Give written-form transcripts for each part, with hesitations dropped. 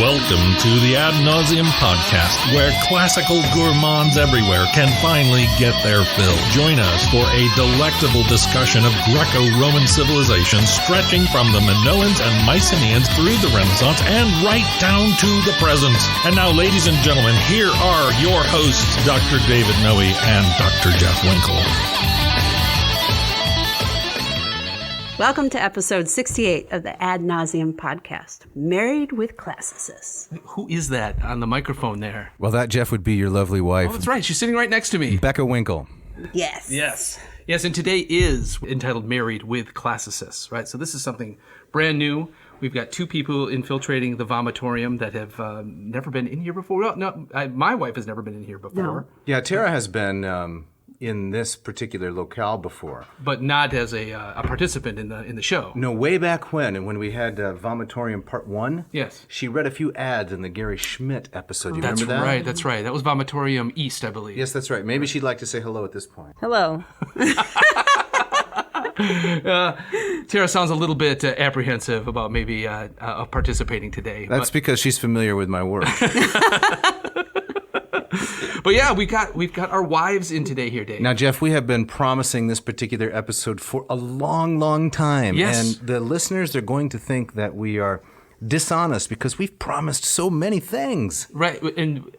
Welcome to the Ad Nauseam podcast, where classical gourmands everywhere can finally get their fill. Join us for a delectable discussion of Greco-Roman civilization stretching from the Minoans and Mycenaeans through the Renaissance and right down to the present. And now, ladies and gentlemen, here are your hosts, Dr. David Noe and Dr. Jeff Winkle. Welcome to episode 68 of the Ad Nauseam podcast, Married with Classicists. Who is that on the microphone there? Well, that, Jeff, would be your lovely wife. Oh, that's right. She's sitting right next to me. Becca Winkle. Yes. Yes, and today is entitled Married with Classicists, right? So this is something brand new. We've got two people infiltrating the Vomitorium that have never been in here before. Well, no, my wife has never been in here before. No. Yeah, Tara has been in this particular locale before. But not as a participant in the show. No, way back when, and when we had Vomitorium Part 1, Yes. she read a few ads in the Gary Schmidt episode. You remember that? That's right. That was Vomitorium East, I believe. Yes, that's right. Maybe she'd like to say hello at this point. Hello. Tara sounds a little bit apprehensive about maybe participating today. That's because she's familiar with my work. But yeah, we've got our wives in today here, Dave. Now, Jeff, we have been promising this particular episode for a long, long time. Yes. And the listeners are going to think that we are dishonest because we've promised so many things. Right,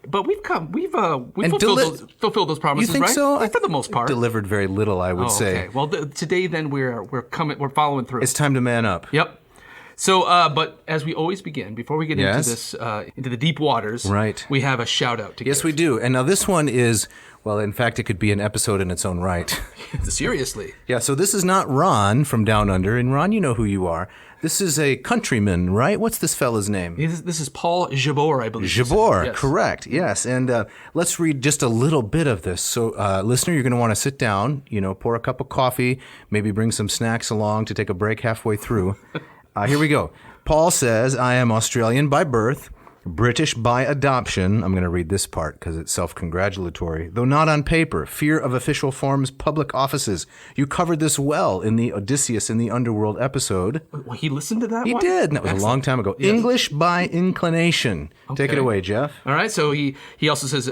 but we've fulfilled those promises, You think right? so? Yeah, for the most part. Delivered very little, I would say. Okay. Well, today then we're following through. It's time to man up. Yep. So, but as we always begin, before we get into this, into the deep waters, right, we have a shout out to give. Yes, we do. And now this one is, well, in fact, it could be an episode in its own right. Seriously. Yeah, so this is not Ron from Down Under. And Ron, you know who you are. This is a countryman, right? What's this fella's name? This is Paul Jabor, I believe. Jabor, yes. Correct. Yes. And let's read just a little bit of this. So, listener, you're going to want to sit down, pour a cup of coffee, maybe bring some snacks along to take a break halfway through. Here we go. Paul says, I am Australian by birth, British by adoption. I'm going to read this part because it's self-congratulatory. Though not on paper, fear of official forms, public offices. You covered this well in the Odysseus in the Underworld episode. Well, he listened to that He one? did, and that was a long time ago. Yes. English by inclination. Okay. Take it away, Jeff. All right, so he also says,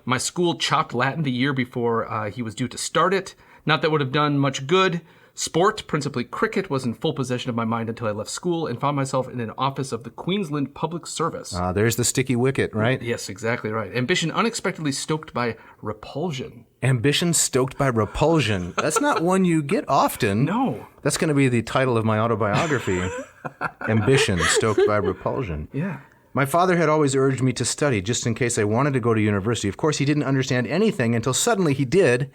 my school chopped Latin the year before he was due to start it. Not that would have done much good. Sport, principally cricket, was in full possession of my mind until I left school and found myself in an office of the Queensland Public Service. There's the sticky wicket, right? Yes, exactly right. Ambition unexpectedly stoked by repulsion. Ambition stoked by repulsion. That's not one you get often. No. That's going to be the title of my autobiography. Ambition stoked by repulsion. Yeah. My father had always urged me to study just in case I wanted to go to university. Of course, he didn't understand anything until suddenly he did.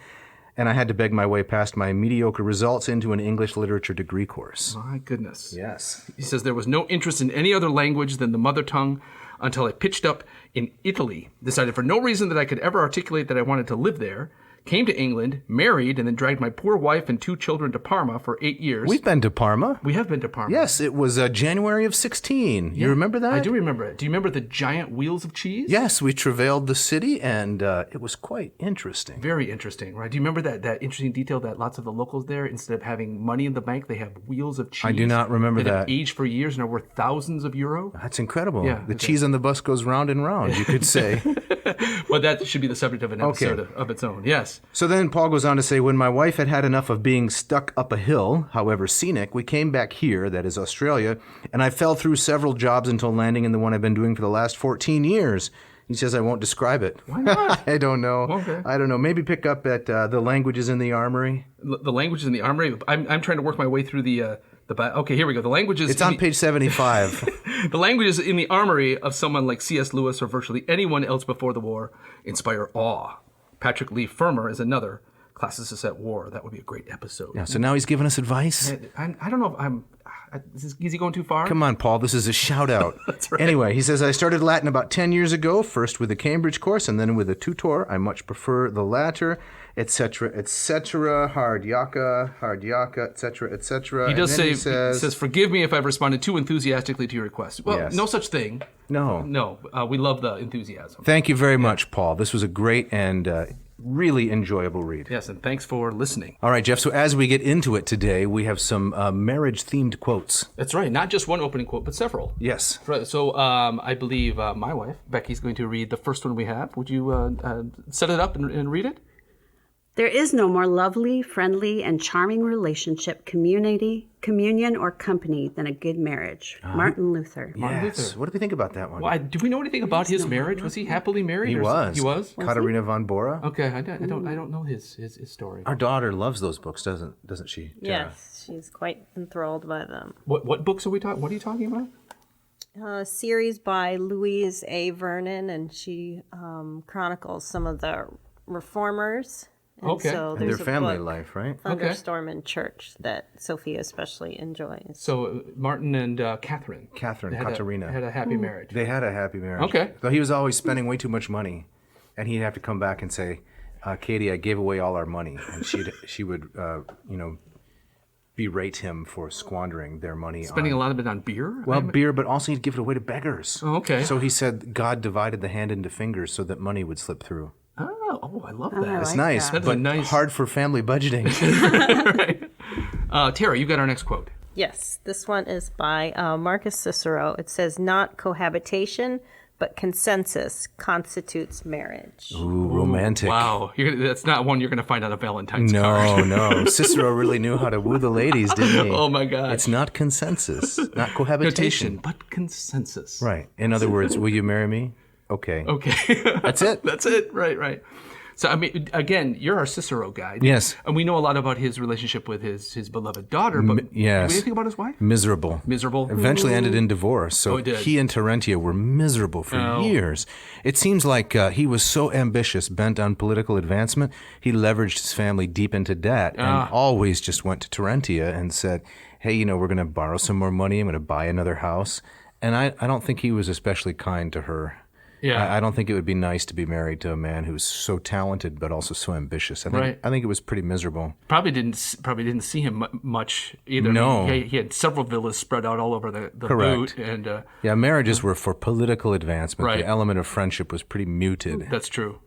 And I had to beg my way past my mediocre results into an English literature degree course. My goodness. Yes. He says there was no interest in any other language than the mother tongue until I pitched up in Italy, decided for no reason that I could ever articulate that I wanted to live there, came to England, married, and then dragged my poor wife and 2 children to Parma for 8 years. We've been to Parma. We have been to Parma. Yes, it was January of 16. You remember that? I do remember it. Do you remember the giant wheels of cheese? Yes, we travailed the city, and it was quite interesting. Very interesting, right? Do you remember that interesting detail that lots of the locals there, instead of having money in the bank, they have wheels of cheese? I do not remember that that. have aged for years and are worth thousands of euro? That's incredible. Yeah, the cheese on the bus goes round and round, you could say. Well, that should be the subject of an episode of its own, yes. So then Paul goes on to say, when my wife had had enough of being stuck up a hill, however scenic, we came back here, that is Australia, and I fell through several jobs until landing in the one I've been doing for the last 14 years. He says I won't describe it. Why not? I don't know. Okay. I don't know. Maybe pick up at the languages in the armory. The languages in the armory? I'm trying to work my way through the okay, here we go. The languages. It's on page 75. The languages in the armory of someone like C.S. Lewis or virtually anyone else before the war inspire awe. Patrick Lee Fermer is another. Classicists at War. That would be a great episode. Yeah, so now he's giving us advice? I don't know if is he going too far? Come on, Paul. This is a shout-out. That's right. Anyway, he says, I started Latin about 10 years ago, first with a Cambridge course and then with a tutor. I much prefer the latter, etc., etc., hard yaka, etc., etc. He does say, he says, forgive me if I've responded too enthusiastically to your request. Well, yes. No such thing. No. We love the enthusiasm. Thank you very much, Paul. This was a great and Really enjoyable read. Yes, and thanks for listening. All right, Jeff. So as we get into it today, we have some marriage-themed quotes. That's right. Not just one opening quote, but several. Yes. Right. So I believe my wife, Becky's going to read the first one we have. Would you set it up and read it? There is no more lovely, friendly, and charming relationship, communion, or company than a good marriage. Martin Luther. Yes. What do we think about that one? Well, do we know anything about his marriage? Was he happily married? He or was. He was? Katerina von Bora. Okay, I don't know his story. Our daughter loves those books, doesn't she, Tara? Yes, she's quite enthralled by them. What books are we talking? What are you talking about? A series by Louise A. Vernon, and she chronicles some of the reformers. And Okay. so And there's their a family book, life, right? Thunderstorm in Church, that Sophia especially enjoys. So Martin and Catherine. Katerina. Had a happy marriage. They had a happy marriage. Okay. Though he was always spending way too much money, and he'd have to come back and say, "Katie, I gave away all our money," and she would berate him for squandering their money. Spending a lot of it on beer? Well, beer, but also he'd give it away to beggars. Oh, okay. So he said God divided the hand into fingers so that money would slip through. Oh, I love that. It's nice, that. but Nice. hard for family budgeting. Right. Tara, you got our next quote. Yes, this one is by Marcus Cicero. It says, "Not cohabitation, but consensus constitutes marriage." Ooh, romantic. Wow. That's not one you're going to find on a Valentine's card. No. Cicero really knew how to woo the ladies, didn't he? Oh, my God. It's not consensus, not cohabitation. But consensus. Right. In other words, will you marry me? Okay. That's it. That's it. Right. So, I mean, again, you're our Cicero guy. Yes. And we know a lot about his relationship with his beloved daughter, but yes. do we anything about his wife? Miserable. Eventually ended in divorce. So it did. he and Terentia were miserable for years. It seems like he was so ambitious, bent on political advancement, he leveraged his family deep into debt and always just went to Terentia and said, hey, we're going to borrow some more money. I'm going to buy another house. And I don't think he was especially kind to her. Yeah. I don't think it would be nice to be married to a man who's so talented but also so ambitious. I think it was pretty miserable. Probably didn't see him much either. No. I mean, he had several villas spread out all over the Correct. boot. And, marriages were for political advancement. Right. The element of friendship was pretty muted. That's true.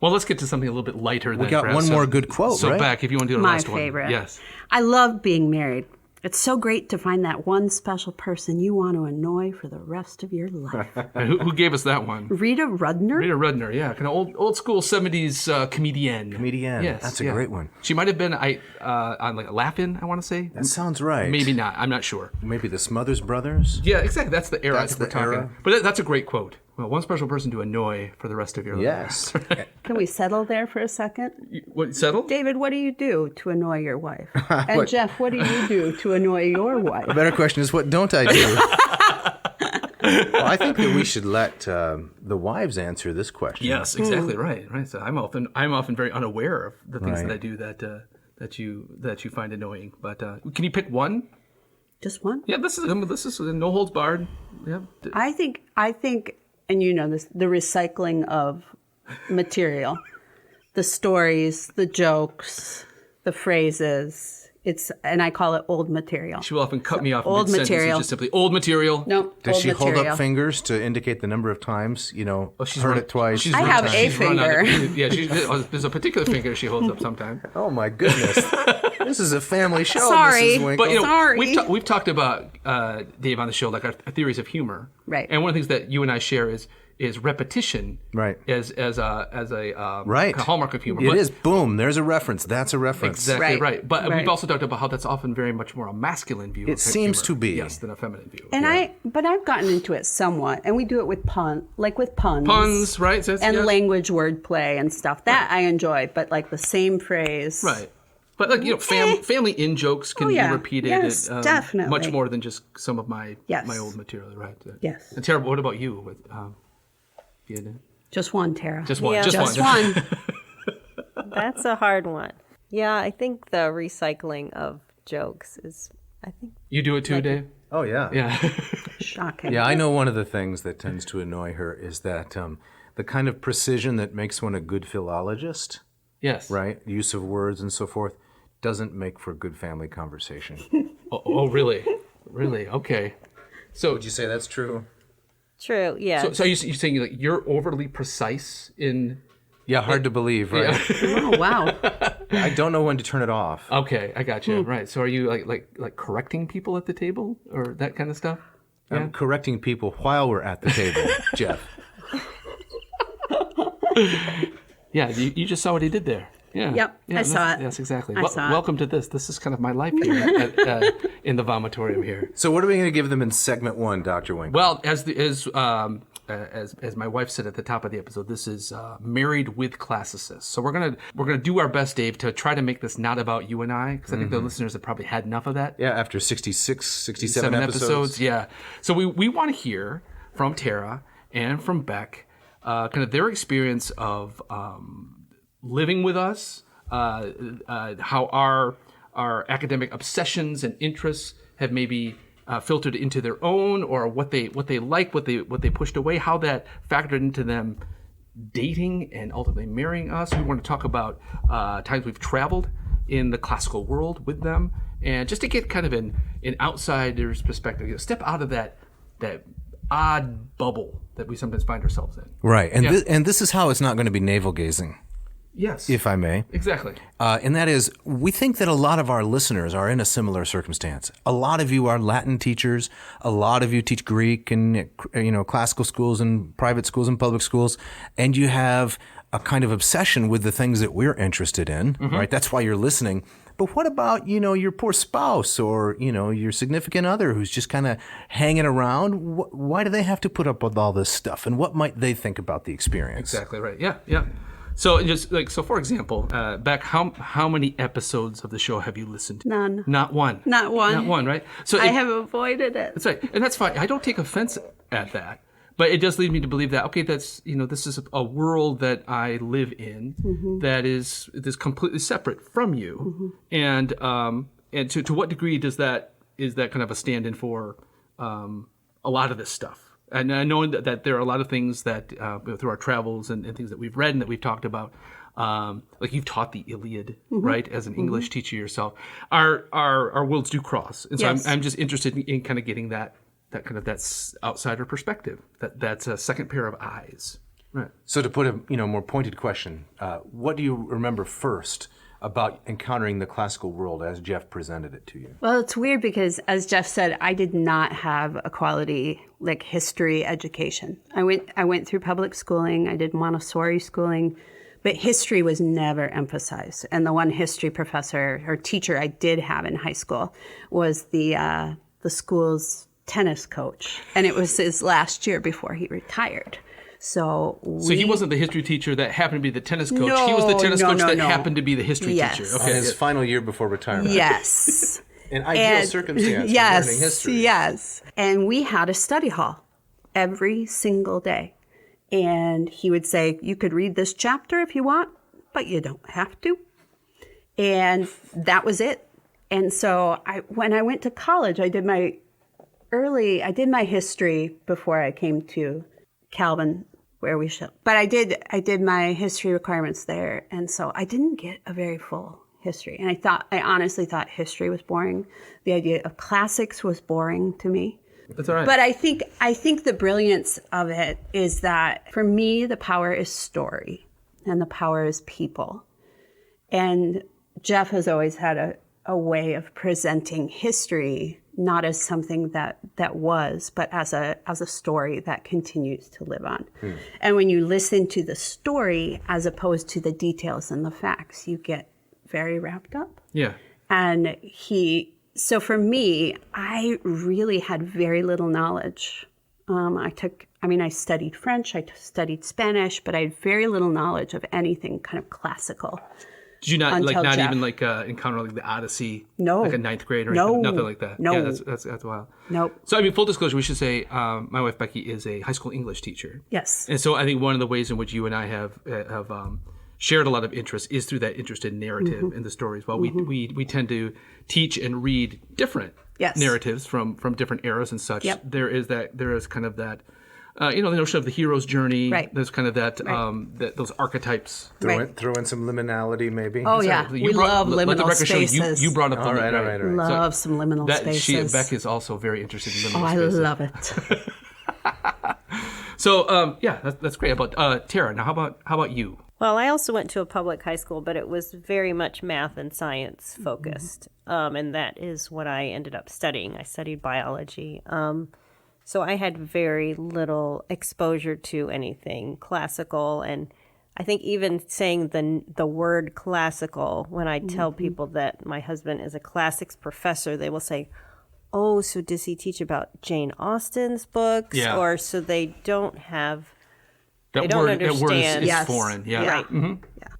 Well, let's get to something a little bit lighter. We got one more good quote, So, right? Beck, if you want to do the My last favorite. one. Yes. I love being married. It's so great to find that one special person you want to annoy for the rest of your life. And who gave us that one? Rita Rudner? Rita Rudner, yeah, kind of old school 70s comedian. Yes, that's a great one. She might have been on like a Laugh-In, I want to say. That sounds right. Maybe not. I'm not sure. Maybe the Smothers Brothers? Yeah, exactly. That's the era That's that we're the talking. era. But that's a great quote. Well, one special person to annoy for the rest of your life. Yes. Can we settle there for a second? What, settled? David, what do you do to annoy your wife? And Jeff, what do you do to annoy your wife? The better question is, what don't I do? Well, I think that we should let the wives answer this question. Yes, exactly right. So I'm often very unaware of the things Right. that I do that you find annoying. But can you pick one? Just one? Yeah, this is no holds barred. Yeah. I think, and you know this, the recycling of material, the stories, the jokes, the phrases. And I call it old material. She will often cut me off old mid-sentence and material. just simply old material. No, Does old she hold material. up fingers to indicate the number of times, she's heard run- it twice? she's I run- have a she's run out of- finger. Yeah, there's a particular finger she holds up sometimes. Oh, my goodness. This is a family show, Sorry. Mrs. Winkle. But Sorry. we've talked about Dave on the show, like our theories of humor, Right. And one of the things that you and I share is repetition, Right. As a Right. hallmark of humor. It is. Boom. There's a reference. That's a reference. Exactly Right. right. But Right. we've also talked about how that's often very much more a masculine view. It of seems humor, to be. yes, than a feminine view. And I've gotten into it somewhat, and we do it with puns, Puns, right? So and yes. language wordplay and stuff. That I enjoy, but like the same phrase, Right. But like family in jokes can be repeated. Yes, definitely. Much more than just some of my Yes. my old material, right? Yes. And Tara, what about you? With Just one, Tara. just one, Yeah. just, Just one. one. That's a hard one. Yeah, I think the recycling of jokes is, You do it too, Dave? Oh, yeah. Yeah. Shocking. Yeah, I know one of the things that tends to annoy her is that the kind of precision that makes one a good philologist, Yes. right? Use of words and so forth, doesn't make for good family conversation. Oh, really? Really? Okay. So, Would you say that's true? true, yeah. so you're saying like you're overly precise in Yeah, hard to believe, right? Oh, wow. I don't know when to turn it off. Okay, I got you. Right. So are you like correcting people at the table or that kind of stuff? I'm correcting people while we're at the table, Jeff. Yeah, you just saw what he did there. Yeah. Yep, I saw it. Yes, exactly. I saw it. Welcome to this. This is kind of my life here in the Vomitorium here. So what are we going to give them in segment 1, Dr. Winkler? Well, as my wife said at the top of the episode, this is Married with Classicists. So we're gonna do our best, Dave, to try to make this not about you and I, because I think the listeners have probably had enough of that. Yeah, after 66, 67 episodes. Yeah. So we want to hear from Tara and from Bec, kind of their experience of living with us, how our academic obsessions and interests have maybe filtered into their own, or what they like, what they pushed away, how that factored into them dating and ultimately marrying us. We want to talk about times we've traveled in the classical world with them, and just to get kind of an outsider's perspective, step out of that odd bubble that we sometimes find ourselves in. Right, and this is how it's not going to be navel-gazing. Yes. If I may. Exactly. And that is, we think that a lot of our listeners are in a similar circumstance. A lot of you are Latin teachers. A lot of you teach Greek and, classical schools and private schools and public schools. And you have a kind of obsession with the things that we're interested in, right? That's why you're listening. But what about, your poor spouse or, your significant other who's just kind of hanging around? Why do they have to put up with all this stuff? And what might they think about the experience? Exactly right. Yeah. So for example, Bec, how many episodes of the show have you listened to? None. Not one. Not one. Not one, right? So I have avoided it. That's right, and that's fine. I don't take offense at that, but it does lead me to believe that that's this is a world that I live in that is completely separate from you, and to what degree is that kind of a stand-in for a lot of this stuff? And I know that there are a lot of things that through our travels and things that we've read and that we've talked about, like you've taught the Iliad, right, as an English teacher yourself. Our worlds do cross, and so Yes. I'm just interested in kind of getting that outsider perspective, that's a second pair of eyes. Right. So to put a more pointed question, what do you remember first about encountering the classical world as Jeff presented it to you? Well, it's weird because, as Jeff said, I did not have a quality history education. I went through public schooling. I did Montessori schooling, but history was never emphasized. And the one history professor or teacher I did have in high school was the school's tennis coach, and it was his last year before he retired. So he wasn't the history teacher that happened to be the tennis coach. No, he was the tennis coach that no. happened to be the history Yes. teacher. On Okay. his final year before retirement. Yes. An ideal circumstance for learning history. Yes. And we had a study hall every single day. And he would say, you could read this chapter if you want, but you don't have to. And that was it. And so when I went to college, I did my history before I came to Calvin, where we should. But I did my history requirements there. And so I didn't get a very full history. And I honestly thought history was boring. The idea of classics was boring to me. That's all right. But I think the brilliance of it is that for me, the power is story and the power is people. And Jeff has always had a way of presenting history, not as something that was, but as a story that continues to live on. And when you listen to the story as opposed to the details and the facts, you get very wrapped up. Yeah. And so for me, I really had very little knowledge. I studied French, I studied Spanish, but I had very little knowledge of anything kind of classical. Did you not Until not Jeff. even encounter the Odyssey? No. Like a ninth grade or No. anything? Nothing like that. No. Yeah, that's wild. Nope. So full disclosure, we should say my wife Becky is a high school English teacher. Yes. And so I think one of the ways in which you and I have shared a lot of interest is through that interest in narrative and the stories. Well, we tend to teach and read different Yes. narratives from different eras and such. Yep. There is kind of that. The notion of the hero's journey. Right. There's kind of that, those archetypes. Throw in some liminality, maybe. Oh, yeah. You We love let the liminal record show spaces. you brought up the All right. Love some liminal spaces. Beck is also very interested in liminal Oh, I spaces. love it. So that's great. About Tara. Now, how about you? Well, I also went to a public high school, but it was very much math and science focused. And that is what I ended up studying. I studied biology. So I had very little exposure to anything classical. And I think even saying the word classical, when I tell people that my husband is a classics professor, they will say, oh, so does he teach about Jane Austen's books? Yeah. Or so they don't have... That They don't word understand. is Yes. foreign. Yeah. Right. Yeah.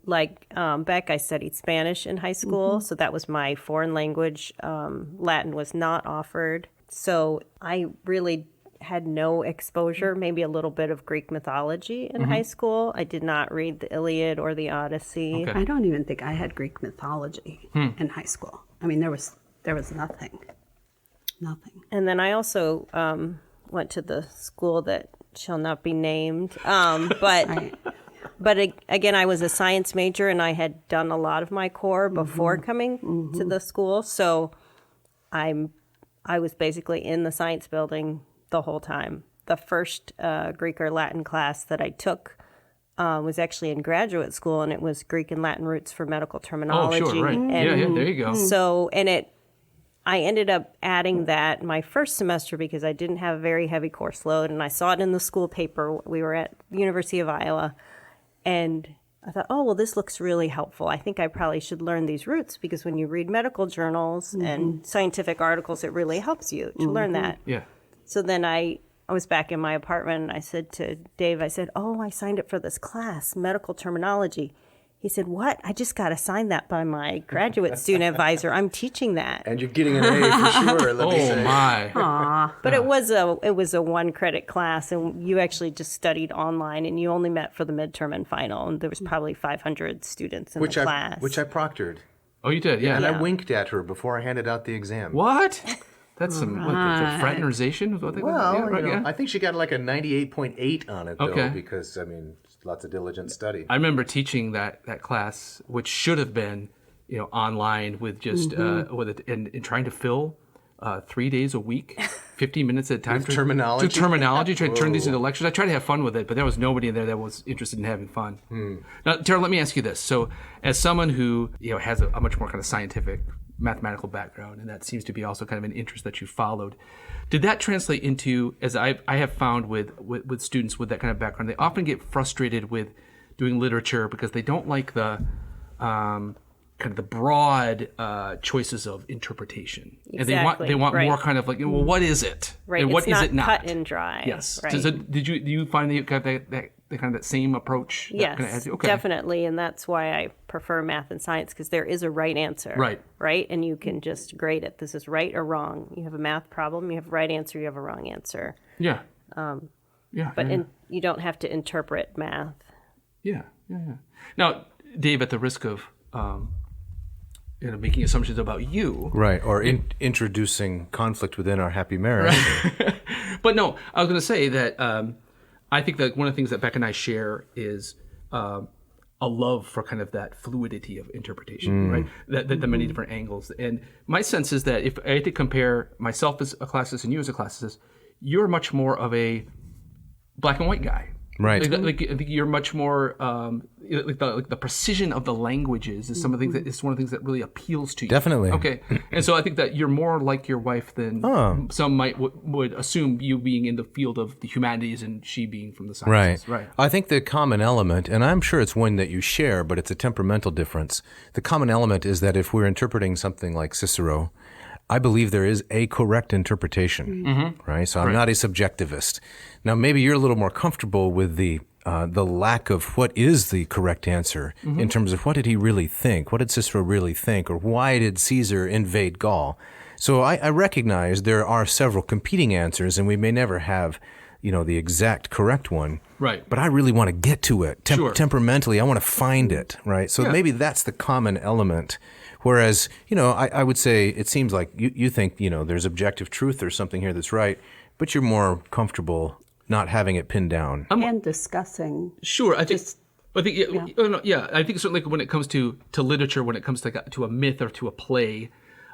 Like Bec, I studied Spanish in high school, so that was my foreign language. Latin was not offered. So I really had no exposure, maybe a little bit of Greek mythology in high school. I did not read the Iliad or the Odyssey. Okay. I don't even think I had Greek mythology in high school. I mean, there was nothing. Nothing. And then I also went to the school that shall not be named. But again, I was a science major and I had done a lot of my core before coming to the school. So I was basically in the science building the whole time. The first Greek or Latin class that I took was actually in graduate school, and it was Greek and Latin roots for medical terminology. Oh, sure, right. And Yeah, there you go. so, I ended up adding that my first semester because I didn't have a very heavy course load, and I saw it in the school paper. We were at the University of Iowa, and I thought, oh, well, this looks really helpful. I think I probably should learn these roots because when you read medical journals and scientific articles, it really helps you to learn that. Yeah. So then I was back in my apartment, and I said to Dave, I said, oh, I signed up for this class, medical terminology. He said, what? I just got assigned that by my graduate student advisor. I'm teaching that. And you're getting an A for sure. Let me Oh say. my. But it was a 1 credit class, and you actually just studied online, and you only met for the midterm and final, and there was probably 500 students in the class. Which I proctored. Oh, you did, yeah. And I winked at her before I handed out the exam. What? That's some fraternization? Is what they Well, yeah, right, yeah. I think she got like a 98.8 on it, though, Okay. because, I mean, lots of diligent study. I remember teaching that class, which should have been, online with just with it and trying to fill 3 days a week, 15 minutes at a time. With terminology? To terminology, trying to turn these into lectures. I tried to have fun with it, but there was nobody in there that was interested in having fun. Now, Tara, let me ask you this. So, as someone who has a much more kind of scientific, mathematical background, and that seems to be also kind of an interest that you followed, did that translate into, as I have found with students with that kind of background, they often get frustrated with doing literature because they don't like the kind of the broad choices of interpretation, Exactly, and they want right. more kind of like, well, what is it, Right, and what it's is it not? cut and dry. Yes. Right. So do you find that you got that kind of that same approach? That Yes, kind of okay. definitely, and that's why I prefer math and science, because there is a right answer. Right. Right, and you can just grade it. This is right or wrong. You have a math problem, you have a right answer, you have a wrong answer. Yeah. But you don't have to interpret math. Yeah. Now, Dave, at the risk of making assumptions about you, Right, or introducing conflict within our happy marriage. but no, I was going to say that I think that one of the things that Bec and I share is a love for kind of that fluidity of interpretation, right? The many different angles. And my sense is that if I had to compare myself as a classicist and you as a classicist, you're much more of a black and white guy. Right. Like I think you're much more like the precision of the languages is some of the things that is one of the things that really appeals to you. Definitely. Okay. And so I think that you're more like your wife than some might would assume, you being in the field of the humanities and she being from the sciences. Right. I think the common element, and I'm sure it's one that you share, but it's a temperamental difference. The common element is that if we're interpreting something like Cicero, I believe there is a correct interpretation, right? So I'm not a subjectivist. Now, maybe you're a little more comfortable with the lack of what is the correct answer in terms of what did he really think? What did Cicero really think? Or why did Caesar invade Gaul? So I recognize there are several competing answers, and we may never have, the exact correct one. Right. But I really want to get to it. Sure. Temperamentally, I want to find it, right? So maybe that's the common element. Whereas, I would say it seems like you think, there's objective truth or something here that's right, but you're more comfortable not having it pinned down. And discussing. Sure, I think I think certainly when it comes to literature, when it comes to a myth or to a play,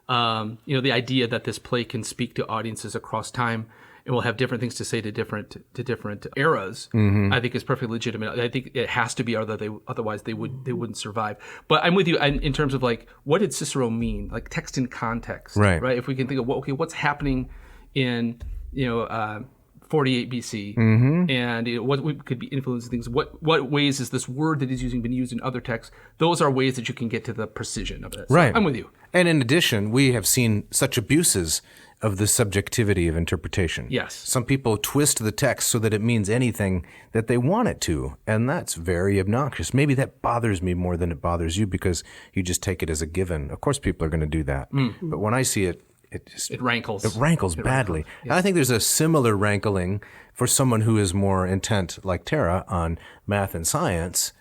the idea that this play can speak to audiences across time. and will have different things to say to different eras, I think is perfectly legitimate. I think it has to be, otherwise they wouldn't survive. But I'm with you in terms of like, what did Cicero mean? Like text in context, right? If we can think of what's happening in 48 BC, and what could be influencing things. What ways is this word that he's using been used in other texts? Those are ways that you can get to the precision of it. So Right. I'm with you. And in addition, we have seen such abuses of the subjectivity of interpretation. Yes. Some people twist the text so that it means anything that they want it to, and that's very obnoxious. Maybe that bothers me more than it bothers you because you just take it as a given. Of course people are going to do that. But when I see it, it rankles. It rankles badly. Yes. And I think there's a similar rankling for someone who is more intent, like Tara, on math and science.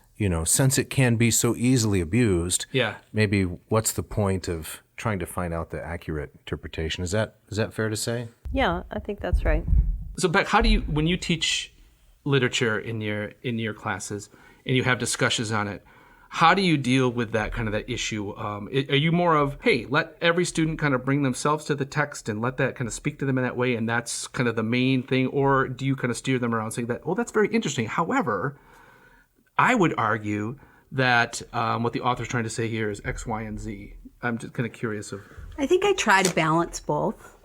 Since it can be so easily abused, maybe what's the point of trying to find out the accurate interpretation? Is that fair to say? Yeah, I think that's right. So Bec, how do you, when you teach literature in your classes and you have discussions on it, how do you deal with that issue? Are you more of, hey, let every student kind of bring themselves to the text and let that kind of speak to them in that way, and that's kind of the main thing? Or do you kind of steer them around saying that, oh, that's very interesting. However, I would argue that what the author's trying to say here is X, Y, and Z. I'm just kind of curious of. I think I try to balance both.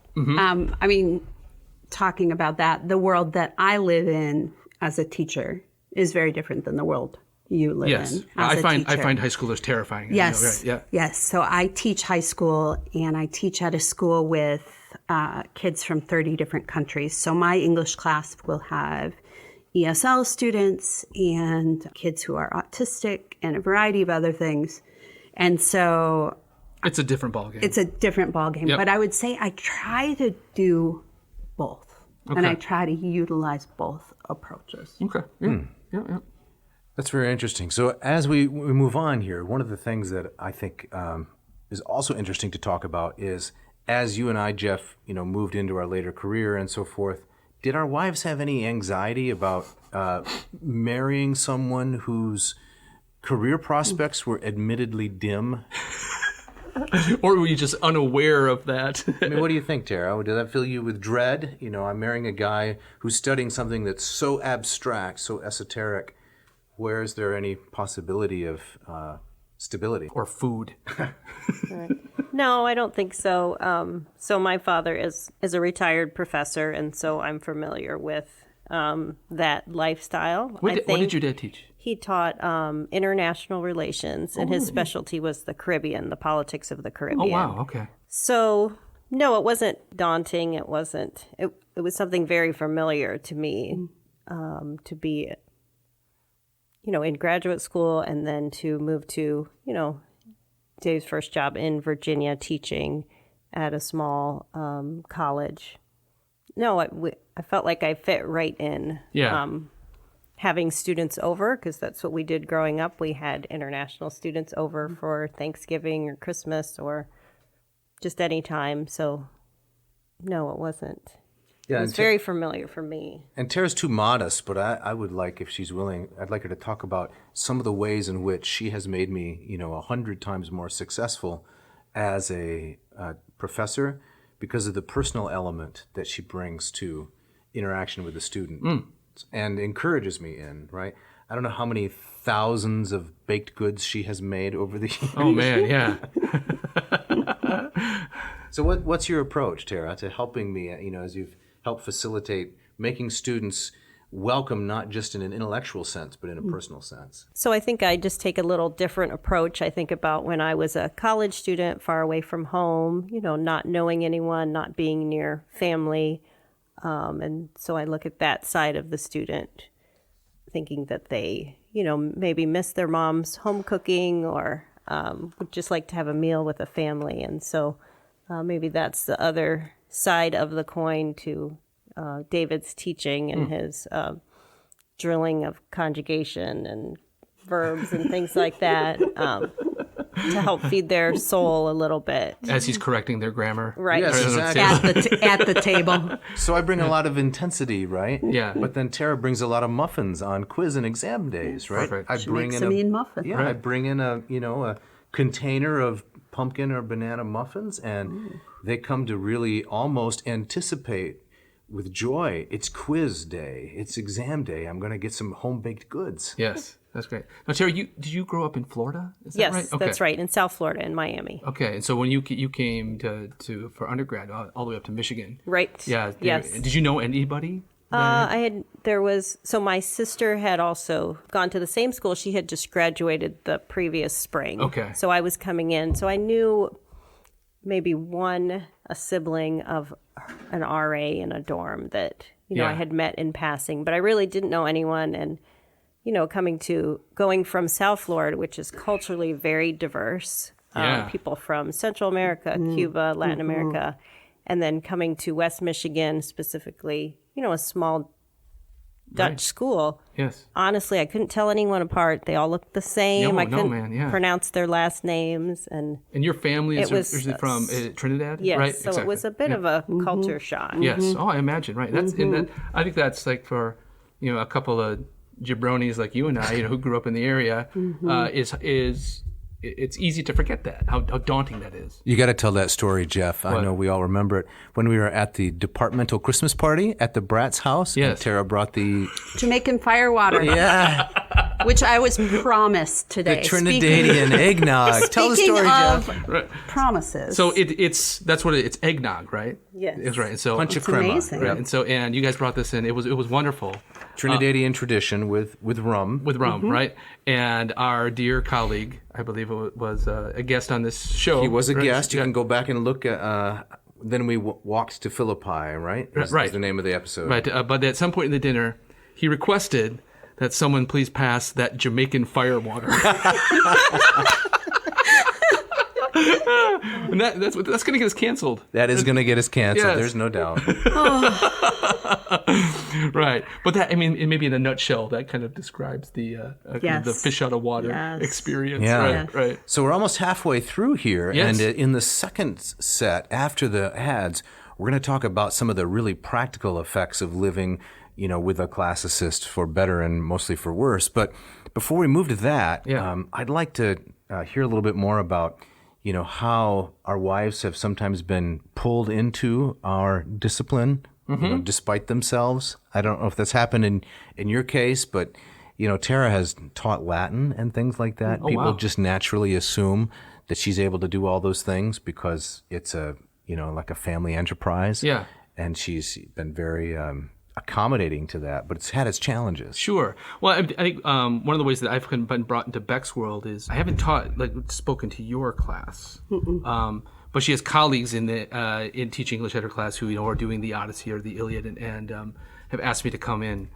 Talking about that, the world that I live in as a teacher is very different than the world you live in as I find teacher. high schoolers terrifying. Yes. Yeah. Yes. So I teach high school, and I teach at a school with kids from 30 different countries. So my English class will have ESL students and kids who are autistic and a variety of other things. And so it's a different ballgame. It's a different ballgame. Yep. But I would say I try to do both. Okay. And I try to utilize both approaches. Okay. Yeah. That's very interesting. So as we move on here, one of the things that I think is also interesting to talk about is, as you and I, Jeff, moved into our later career and so forth, did our wives have any anxiety about marrying someone whose career prospects were admittedly dim? Or were you just unaware of that? I mean, what do you think, Tara? Did that fill you with dread? I'm marrying a guy who's studying something that's so abstract, so esoteric. Where is there any possibility of stability? Or food? No, I don't think so. So my father is a retired professor, and so I'm familiar with that lifestyle. What did your dad teach? He taught international relations, and his specialty was the Caribbean, the politics of the Caribbean. Oh, wow. Okay. So, no, it wasn't daunting. It wasn't. It was something very familiar to me to be, in graduate school, and then to move to, Dave's first job in Virginia teaching at a small college. No, I felt like I fit right in. Yeah. Having students over, because that's what we did growing up. We had international students over for Thanksgiving or Christmas or just any time. So, no, it wasn't. Yeah, it was very familiar for me. And Tara's too modest, but I would like, if she's willing, I'd like her to talk about some of the ways in which she has made me, 100 times more successful as a professor because of the personal element that she brings to interaction with the student and encourages me in, right? I don't know how many thousands of baked goods she has made over the years. Oh, man, yeah. So what's your approach, Tara, to helping me, as you've helped facilitate making students welcome, not just in an intellectual sense, but in a personal sense? So I think I just take a little different approach. I think about when I was a college student, far away from home, not knowing anyone, not being near family. And so I look at that side of the student, thinking that they, maybe miss their mom's home cooking or would just like to have a meal with a family. And so maybe that's the other side of the coin to David's teaching and his drilling of conjugation and verbs and things like that to help feed their soul a little bit. As he's correcting their grammar. Right. Yes, exactly. At the table. So I bring a lot of intensity, right? Yeah. But then Tara brings a lot of muffins on quiz and exam days, right? Perfect. I She bring makes in a mean muffin. Yeah, I bring in a container of pumpkin or banana muffins, and they come to really almost anticipate with joy. It's quiz day. It's exam day. I'm going to get some home-baked goods. Yes, that's great. Now, Tara, did you grow up in Florida? Is Yes, that right? Okay. that's right, in South Florida, in Miami. Okay, and so when you came to for undergrad all the way up to Michigan, Right. Yeah. Yes. Did you know anybody? So my sister had also gone to the same school. She had just graduated the previous spring. Okay. So I was coming in. So I knew maybe a sibling of an RA in a dorm that, Yeah. I had met in passing, but I really didn't know anyone. And, going from South Florida, which is culturally very diverse, Yeah. people from Central America, Cuba, Latin America, and then coming to West Michigan, specifically, a small Dutch Right. school. Yes. Honestly, I couldn't tell anyone apart. They all looked the same. I couldn't pronounce their last names. And your family is It was, usually from Trinidad, yes, right? so it was a bit of a culture shock. Yes. Oh, I imagine. Right. That's I think that's like for a couple of jabronis like you and I, who grew up in the area, it's easy to forget that how daunting that is. You got to tell that story, Jeff. I know we all remember it. When we were at the departmental Christmas party at the Brat's house, Yes. and Tara brought the Jamaican firewater, yeah, which I was promised today. the Trinidadian eggnog. Tell the Speaking story, of Jeff. promises. So it's it's eggnog, right? Yes. It's right. And so Punch of It's crema. amazing. right. And you guys brought this in. It was wonderful. Trinidadian tradition with rum. With rum, right? And our dear colleague, I believe it was a guest on this show. He was a right? guest. You Yeah. can go back and look at. Then we walked to Philippi, right? Right. Is the name of the episode. Right, but at some point in the dinner, he requested that someone please pass that Jamaican firewater. And that's going to get us canceled. That is going to get us canceled. Yes. There's no doubt. Right, but maybe in a nutshell, that kind of describes the kind of the Yes. fish out of water Yes. experience. Yeah. Right, Yes. right. So we're almost halfway through here, Yes. and in the second set, after the ads, we're going to talk about some of the really practical effects of living, with a classicist, for better and mostly for worse. But before we move to that, Yeah. I'd like to hear a little bit more about, how our wives have sometimes been pulled into our discipline, despite themselves. I don't know if that's happened in your case, but Tara has taught Latin and things like that. Oh, People wow. just naturally assume that she's able to do all those things because it's like a family enterprise. Yeah. And she's been very accommodating to that, but it's had its challenges. Sure. Well, I think one of the ways that I've kind of been brought into Bec's world is I haven't spoken to your class, but she has colleagues in teaching English at her class who are doing the Odyssey or the Iliad and have asked me to come in,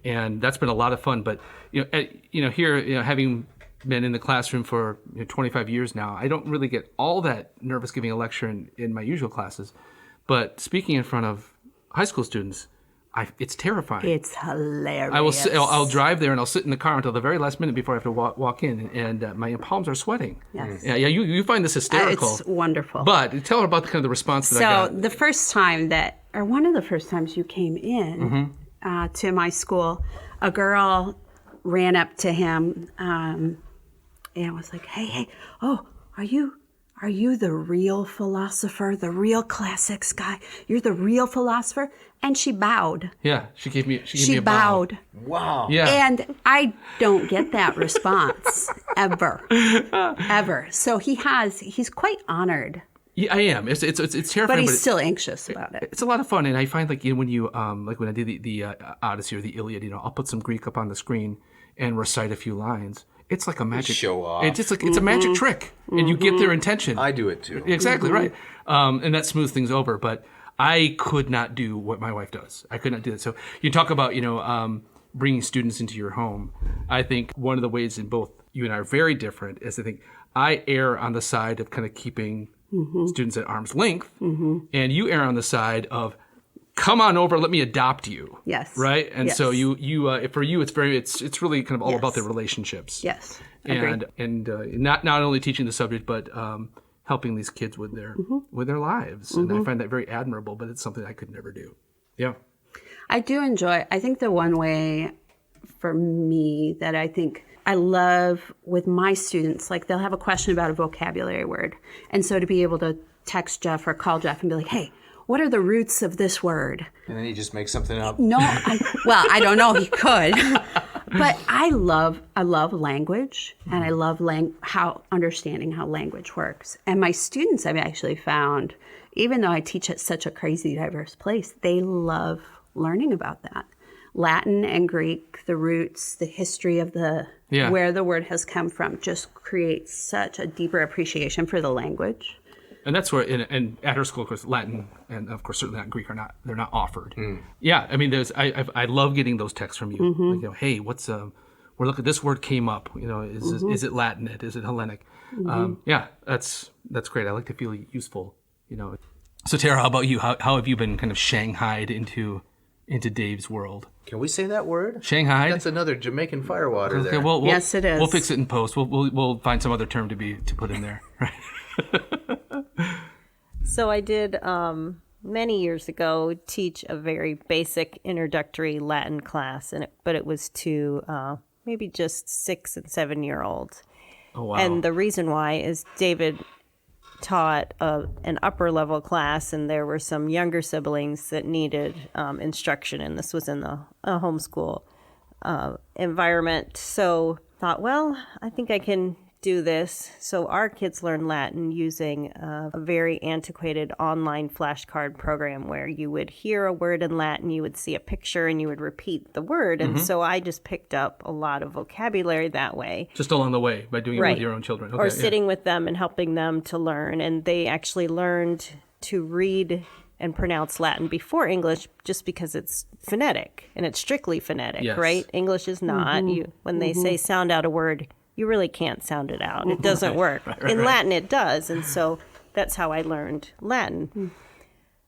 and that's been a lot of fun. But here having been in the classroom for 25 years now, I don't really get all that nervous giving a lecture in my usual classes, but speaking in front of high school students, it's terrifying. It's hilarious. I'll drive there and I'll sit in the car until the very last minute before I have to walk in, and my palms are sweating. Yes. Yeah. You find this hysterical. It's wonderful. But tell her about the response that I got. So the first time one of the first times you came in to my school, a girl ran up to him and was like, "Hey, oh, are you the real philosopher, the real classics guy? You're the real philosopher?" And she bowed. Yeah, she gave me She a bow. bowed. Wow. Yeah. And I don't get that response ever. So he's quite honored, Yeah, I am. It's terrifying, but he's still anxious about it. it's a lot of fun. And I find when you when I do the Odyssey or the Iliad, I'll put some Greek up on the screen and recite a few lines. It's like a magic show off. It's just it's a magic trick, and you get their intention. I do it too. Exactly right, and that smooths things over. But I could not do what my wife does. I could not do that. So you talk about bringing students into your home. I think one of the ways in both you and I are very different is I think I err on the side of kind of keeping students at arm's length, and you err on the side of come on over, let me adopt you. Yes. Right. And Yes. so you for you it's really kind of all about Yes. the relationships. Yes. And not only teaching the subject, but helping these kids with their lives. And I find that very admirable, but it's something I could never do. Yeah. I do enjoy. I think the one way for me that I think I love with my students, like they'll have a question about a vocabulary word, and so to be able to text Jeff or call Jeff and be like, "Hey, what are the roots of this word? And then he just makes something up. No, I don't know. He could, but I love language, and I love understanding how language works. And my students, I've actually found, even though I teach at such a crazy diverse place, they love learning about that. Latin and Greek, the roots, the history of where the word has come from, just creates such a deeper appreciation for the language. And that's where, and at her school, of course, Latin and of course certainly not Greek they're not offered. Yeah, I mean, I love getting those texts from you. Like, hey, we're looking, this word came up. Is it Latin? Is it Hellenic? Yeah, that's great. I like to feel useful. So Tara, how about you? How have you been kind of shanghaied into Dave's world? Can we say that word? Shanghai. That's another Jamaican firewater there. Well, yes, it is. We'll fix it in post. We'll find some other term to put in there. So I did many years ago teach a very basic introductory Latin class, but it was to maybe just 6 and 7 year olds. Oh wow! And the reason why is David taught an upper level class, and there were some younger siblings that needed instruction, and this was in a homeschool environment. So thought, well, I think I can do this. So our kids learn Latin using a very antiquated online flashcard program where you would hear a word in Latin, you would see a picture, and you would repeat the word. And so I just picked up a lot of vocabulary that way. Just along the way by doing it with your own children. Okay, or sitting with them and helping them to learn. And they actually learned to read and pronounce Latin before English just because it's phonetic, and it's strictly phonetic, right? English is not. When they say sound out a word, you really can't sound it out. It doesn't work. In Latin, it does. And so that's how I learned Latin.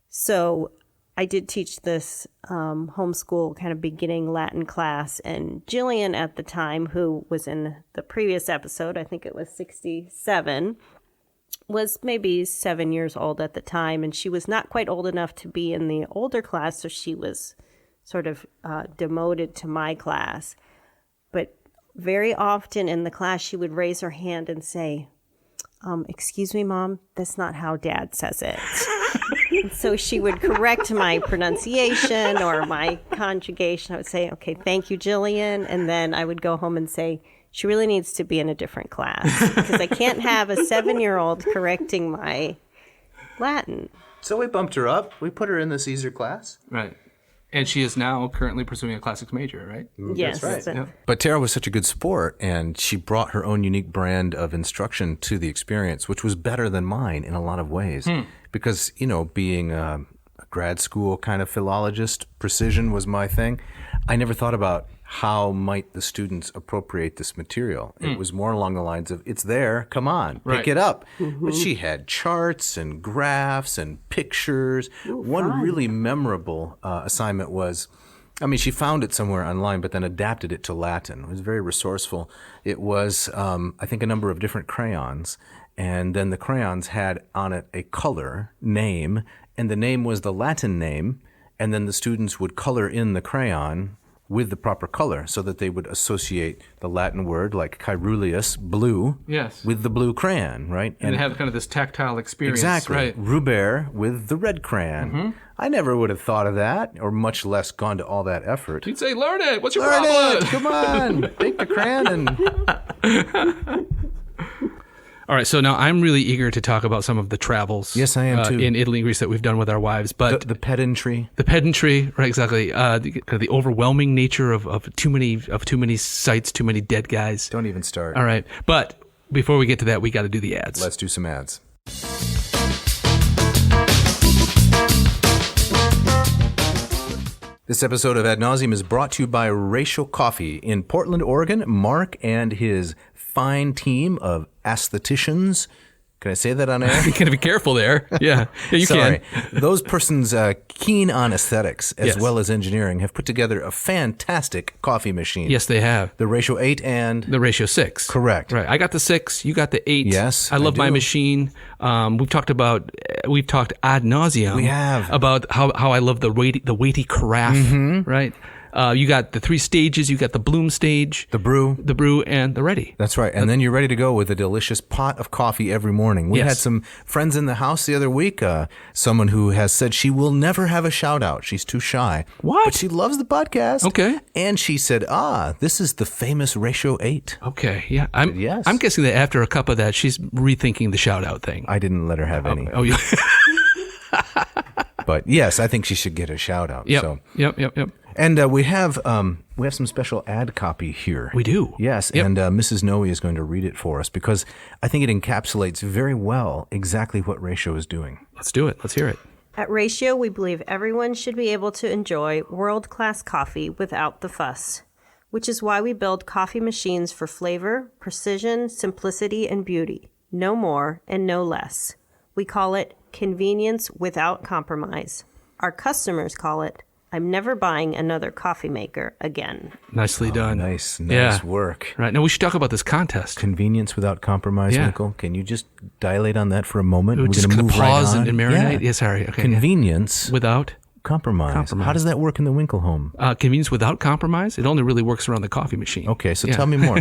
So I did teach this homeschool kind of beginning Latin class. And Jillian at the time, who was in the previous episode, I think it was 67, was maybe 7 years old at the time. And she was not quite old enough to be in the older class. So she was sort of demoted to my class. But very often in the class, she would raise her hand and say, excuse me, Mom, that's not how Dad says it. And so she would correct my pronunciation or my conjugation. I would say, okay, thank you, Jillian. And then I would go home and say, she really needs to be in a different class because I can't have a 7-year-old correcting my Latin. So we bumped her up. We put her in the Caesar class. Right. And she is now currently pursuing a classics major, right? Yes. That's right. Yeah. But Tara was such a good sport, and she brought her own unique brand of instruction to the experience, which was better than mine in a lot of ways. Because, being a grad school kind of philologist, precision was my thing. I never thought about how might the students appropriate this material. It was more along the lines of, it's there, come on, pick it up. But she had charts and graphs and pictures. One really memorable assignment was, she found it somewhere online, but then adapted it to Latin. It was very resourceful. It was, I think, a number of different crayons. And then the crayons had on it a color name, and the name was the Latin name. And then the students would color in the crayon with the proper color so that they would associate the Latin word like caeruleus, blue, with the blue crayon, right? And have kind of this tactile experience. Exactly. Right. Rubert with the red crayon. I never would have thought of that, or much less gone to all that effort. You'd say, learn it. What's your Learn problem? it. Come on. Take the crayon and... All right, so now I'm really eager to talk about some of the travels. Yes, I am too. In Italy and Greece that we've done with our wives, but the pedantry. The pedantry, right? Exactly. The overwhelming nature of too many sites, too many dead guys. Don't even start. All right, but before we get to that, we got to do the ads. Let's do some ads. This episode of Ad Nauseam is brought to you by Racial Coffee. In Portland, Oregon, Mark and his fine team of aestheticians. Can I say that on air? You gotta be careful there. Yeah, you Sorry. can. Those persons keen on aesthetics as well as engineering have put together a fantastic coffee machine. Yes, they have. The Ratio 8 and... The Ratio 6. Correct. Right. I got the 6. You got the 8. Yes, I love I my do. machine. We've talked ad nauseum. We have. About how I love the weighty carafe. Right. You got the 3 stages. You got the bloom stage, The brew. and the ready. That's right. And then you're ready to go with a delicious pot of coffee every morning. We Yes. had some friends in the house the other week. Someone who has said she will never have a shout out. She's too shy. What? But she loves the podcast. Okay. And she said, this is the famous ratio 8. Okay, yeah. I'm Yes. I'm guessing that after a cup of that, she's rethinking the shout out thing. I didn't let her have any. Oh, yeah. But yes, I think she should get a shout out. Yep. So. Yep. And we have some special ad copy here. We do. Yes, Yep. and Mrs. Noe is going to read it for us because I think it encapsulates very well exactly what Ratio is doing. Let's do it. Let's hear it. At Ratio, we believe everyone should be able to enjoy world-class coffee without the fuss, which is why we build coffee machines for flavor, precision, simplicity, and beauty. No more and no less. We call it convenience without compromise. Our customers call it, I'm never buying another coffee maker again. Nicely done. Nice Yeah. work. Right. Now we should talk about this contest. Convenience without compromise, Yeah. Michael. Can you just dilate on that for a moment? We're just gonna going to move pause right on. and marinate. Yeah. Yeah, sorry. Okay. Convenience Without compromise. How does that work in the Winkle home? convenience without compromise, it only really works around the coffee machine. Okay, so Yeah. tell me more.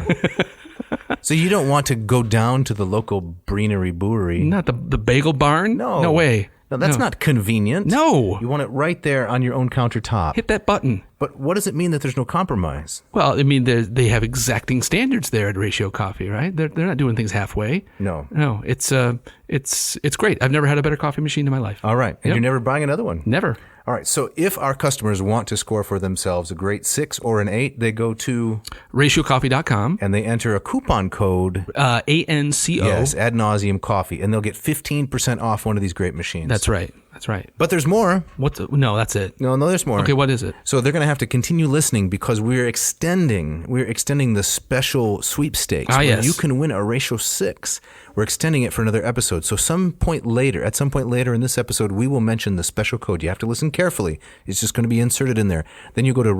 So you don't want to go down to the local Breenery Brewery? Not the bagel barn? No. No way. No, that's not convenient. No. You want it right there on your own countertop. Hit that button. But what does it mean that there's no compromise? Well, I mean, they have exacting standards there at Ratio Coffee, right? They're not doing things halfway. No. No, it's great. I've never had a better coffee machine in my life. All right. And Yep. you're never buying another one? Never. All right. So if our customers want to score for themselves a great 6 or an 8, they go to, RatioCoffee.com. and they enter a coupon code. ANCO. Yes, ad nauseum coffee. And they'll get 15% off one of these great machines. That's right. That's right. But there's more. No, that's it. No, there's more. Okay, what is it? So they're going to have to continue listening because we're extending the special sweepstakes. where yes. You can win a Ratio 6. We're extending it for another episode. So at some point later in this episode, we will mention the special code. You have to listen carefully. It's just going to be inserted in there. Then you go to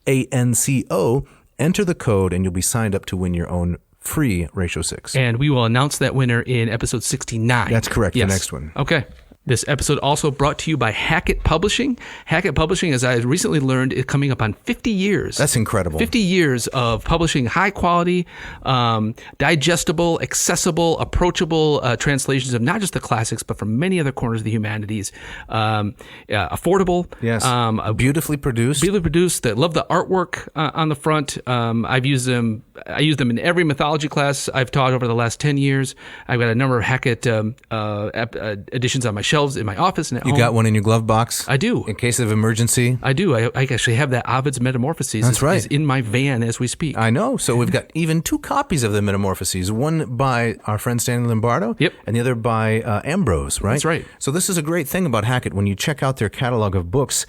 ratiocoffee.com/ANCO, enter the code, and you'll be signed up to win your own free Ratio 6. And we will announce that winner in episode 69. That's correct, Yes. the next one. Okay. This episode also brought to you by Hackett Publishing. Hackett Publishing, as I recently learned, is coming up on 50 years. That's incredible. 50 years of publishing high quality, digestible, accessible, approachable translations of not just the classics, but from many other corners of the humanities. Affordable. Yes. Beautifully produced. Beautifully produced. I love the artwork on the front. I've used them. I use them in every mythology class I've taught over the last 10 years. I've got a number of Hackett editions on my shelves in my office and at home. You got one in your glove box? I do. In case of emergency? I do. I actually have that Ovid's Metamorphoses. That's right. Is in my van as we speak. I know. So we've got even 2 copies of the Metamorphoses, one by our friend Stanley Lombardo, Yep. and the other by Ambrose, right? That's right. So this is a great thing about Hackett. When you check out their catalog of books,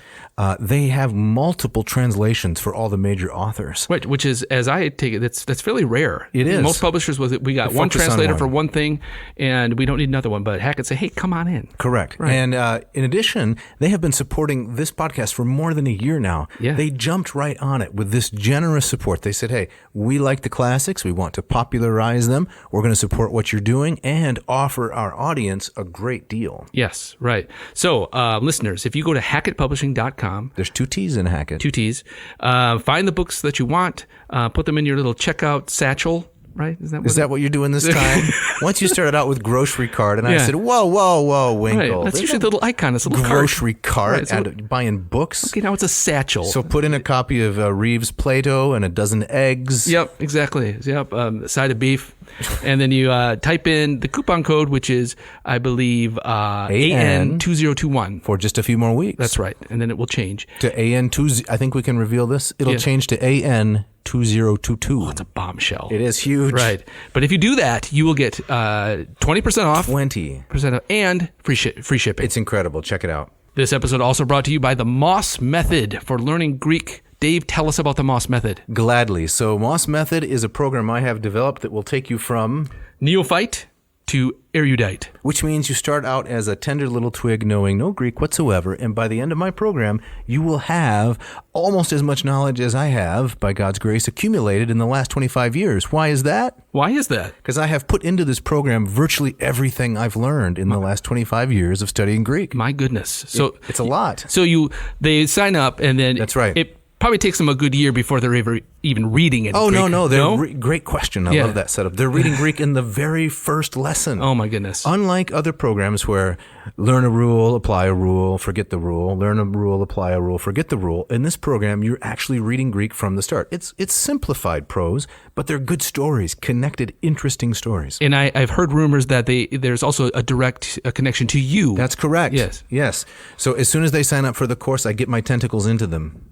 they have multiple translations for all the major authors. Right, which is, as I take it, that's fairly rare. It is. Most publishers, we got one focus on translator one. for one thing, and we don't need another one. But Hackett say, hey, come on in. Correct. Right. And in addition, they have been supporting this podcast for more than a year now. Yeah. They jumped right on it with this generous support. They said, hey, we like the classics. We want to popularize them. We're going to support what you're doing and offer our audience a great deal. Yes, right. So, listeners, if you go to HackettPublishing.com, There's 2 T's in Hackett. 2 T's, find the books that you want, put them in your little checkout satchel. Right? Is that what you're doing this time? Once you started out with grocery cart, and I Yeah. said, whoa, Winkle. Right. That's There's usually a the little icon. It's a little cart. grocery cart Right, so and buying books. Okay, now it's a satchel. So put in a copy of Reeves' Plato and a dozen eggs. Yep, exactly. Yep, a side of beef. And then you type in the coupon code, which is, I believe, AN2021. For just a few more weeks. That's right. And then it will change. To AN2, I think we can reveal this. It'll Yeah. change to AN2022. It's a bombshell. It is huge. Right. But if you do that, you will get 20% off, 20%. off, and free shipping. It's incredible. Check it out. This episode also brought to you by the Moss Method for learning Greek. Dave, tell us about the Moss Method. Gladly. So Moss Method is a program I have developed that will take you from Neophyte to erudite. Which means you start out as a tender little twig knowing no Greek whatsoever, and by the end of my program, you will have almost as much knowledge as I have, by God's grace, accumulated in the last 25 years. Why is that? Why is that? Because I have put into this program virtually everything I've learned in the last 25 years of studying Greek. My goodness. So It's a lot. So they sign up, and then That's right. It probably takes them a good year before they're ever even reading it. Oh, Greek. no. Great question. I Yeah. love that setup. They're reading Greek in the very first lesson. Oh my goodness. Unlike other programs where learn a rule, apply a rule, forget the rule, learn a rule, apply a rule, forget the rule. In this program, you're actually reading Greek from the start. It's simplified prose, but they're good stories, connected, interesting stories. And I've heard rumors that there's also a direct connection to you. That's correct. Yes. So as soon as they sign up for the course, I get my tentacles into them.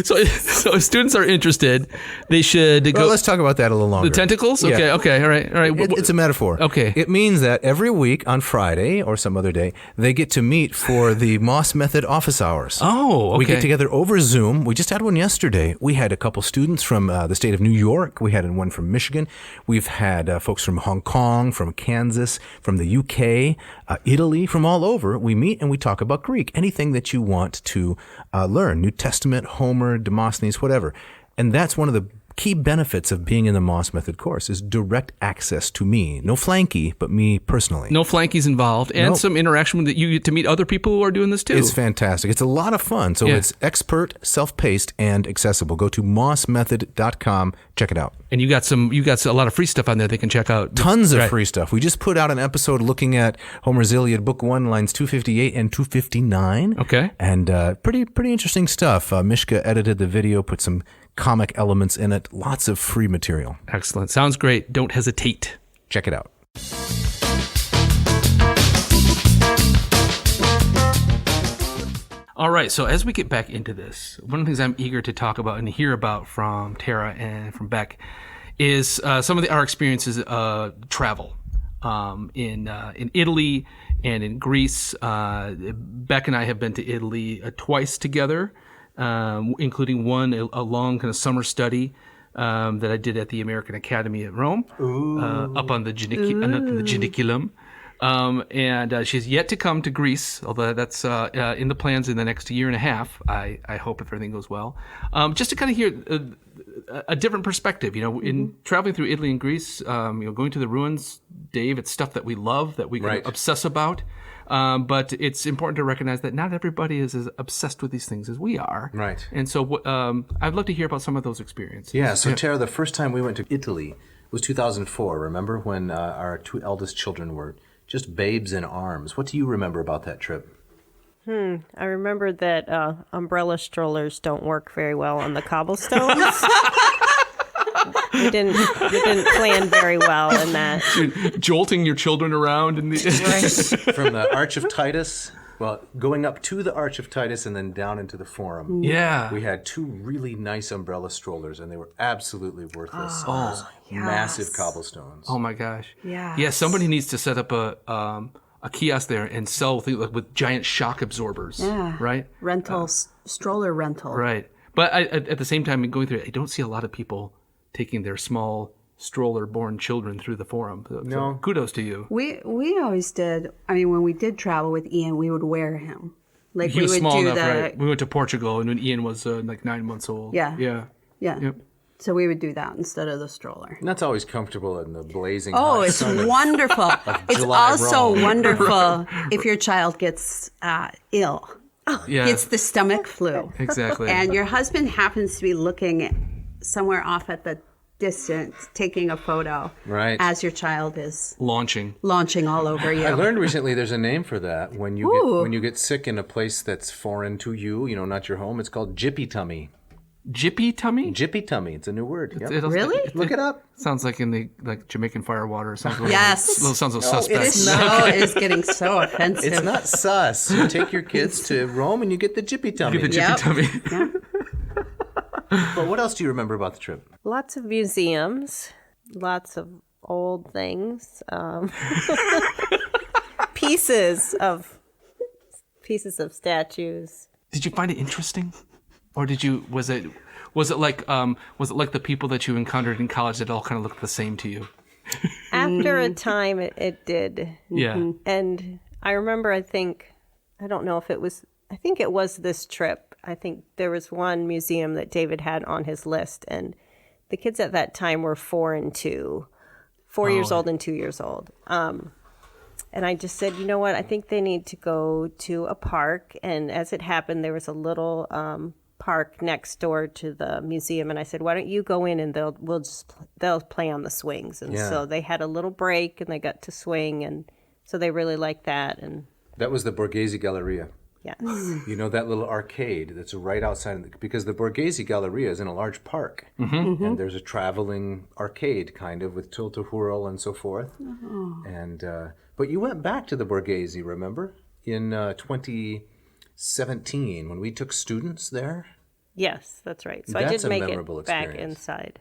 So if students are interested, they should go. Well, let's talk about that a little longer. The tentacles? Yeah. Okay, all right. It's a metaphor. Okay. It means that every week on Friday or some other day, they get to meet for the Moss Method office hours. Oh, okay. We get together over Zoom. We just had one yesterday. We had a couple students from the state of New York. We had one from Michigan. We've had folks from Hong Kong, from Kansas, from the UK, Italy, from all over. We meet and we talk about Greek, anything that you want to learn, New Testament, Homer, Demosthenes, whatever. And that's one of the key benefits of being in the Moss Method course is direct access to me. No flanky, but me personally. No flankies involved, and some interaction that you get to meet other people who are doing this too. It's fantastic. It's a lot of fun. So it's expert, self-paced, and accessible. Go to mossmethod.com. Check it out. And you got a lot of free stuff on there they can check out. Tons of free stuff. We just put out an episode looking at Homer's Iliad, Book 1, lines 258 and 259. Okay. And pretty interesting stuff. Mishka edited the video, put some comic elements in it. Lots of free material. Excellent. Sounds great. Don't hesitate. Check it out. All right, so as we get back into this, one of the things I'm eager to talk about and hear about from Tara and from Bec is some of our experiences travel in Italy and in Greece. Bec and I have been to Italy twice together, including a long kind of summer study that I did at the American Academy at Rome, up on the Janiculum. And she's yet to come to Greece, although that's in the plans in the next year and a half. I hope if everything goes well. Just to kind of hear a different perspective, in traveling through Italy and Greece, going to the ruins, Dave, it's stuff that we love, that we can obsess about. But it's important to recognize that not everybody is as obsessed with these things as we are. Right. And so I'd love to hear about some of those experiences. Yeah, so Tara, the first time we went to Italy was 2004. Remember when our two eldest children were just babes in arms? What do you remember about that trip? I remember that umbrella strollers don't work very well on the cobblestones. We didn't plan very well in that. Jolting your children around in the From the Arch of Titus, going up to the Arch of Titus and then down into the Forum. Yeah. We had two really nice umbrella strollers, and they were absolutely worthless. Yes. Massive cobblestones. Oh my gosh. Yes. Yeah, somebody needs to set up a kiosk there and sell things like with giant shock absorbers. Yeah. Right? Stroller rental. Right. But at the same time, in going through it, I don't see a lot of people taking their small stroller-born children through the Forum. So kudos to you. We always did. I mean, when we did travel with Ian, we would wear him. Like He we was would small do enough, right? We went to Portugal, and when Ian was like 9 months old. Yeah. Yeah. Yeah. So we would do that instead of the stroller. And that's always comfortable in the blazing Oh, hot it's sun of wonderful. It's July also Rome. wonderful if your child gets ill. Yeah. It's the stomach flu. Exactly. And your husband happens to be looking somewhere off at the distance, taking a photo Right. as your child is launching all over you. I learned recently there's a name for that when you get sick in a place that's foreign to you, not your home. It's called jippy tummy. Jippy tummy? Jippy tummy. It's a new word. Yep. Really? Look it up. Sounds like in the Jamaican firewater. Sounds like Yes. sounds a little It suspect. is, no, it is getting so offensive. It's not sus. You take your kids to Rome and you get the jippy tummy. Get the jippy Yep. tummy. Yeah. But what else do you remember about the trip? Lots of museums, lots of old things, pieces of statues. Did you find it interesting? Or was it like the people that you encountered in college that all kind of looked the same to you? After a time, it did. Yeah. And I remember, I think it was this trip. I think there was one museum that David had on his list, and the kids at that time were 4 and 2, 4 years old and 2 years old. And I just said, you know what? I think they need to go to a park. And as it happened, there was a little park next door to the museum. And I said, why don't you go in and they'll play on the swings. And so they had a little break and they got to swing. And so they really liked that. And That was the Borghese Galleria. yes. You know, that little arcade that's right outside, because the Borghese Galleria is in a large park. And there's a traveling arcade kind of with tilt-a-whirl and so forth. And but you went back to the Borghese, remember? In 2017 when we took students there. Yes, that's right. So That's I did a make memorable it back experience. inside.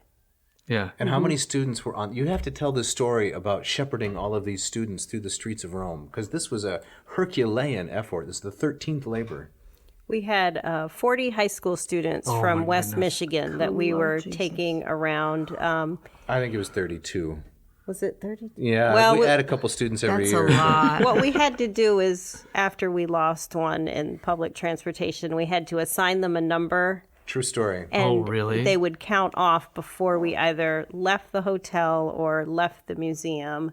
Yeah. And how many students were on? You have to tell this story about shepherding all of these students through the streets of Rome, because this was a Herculean effort. This is the 13th labor. We had 40 high school students from West Michigan that we were taking around. I think it was 32. Was it 30? Yeah, Well, we add a couple students every That's year. a lot. What we had to do is, after we lost one in public transportation, we had to assign them a number. True story. And really? they would count off before we either left the hotel or left the museum.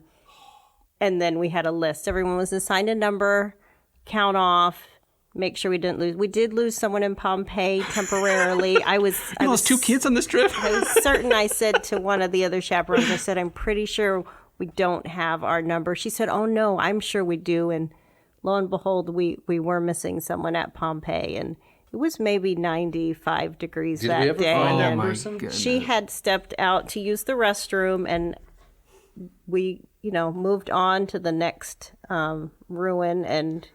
And then we had a list. Everyone was assigned a number, count off, make sure we didn't lose. We did lose someone in Pompeii temporarily. I was 2 kids on this trip? I was certain. I said to one of the other chaperones, I said, I'm pretty sure we don't have our number. She said, oh, no, I'm sure we do. And lo and behold, we were missing someone at Pompeii. And it was maybe 95 degrees Did that we ever day. find that and person? she had stepped out to use the restroom, and we, moved on to the next ruin, and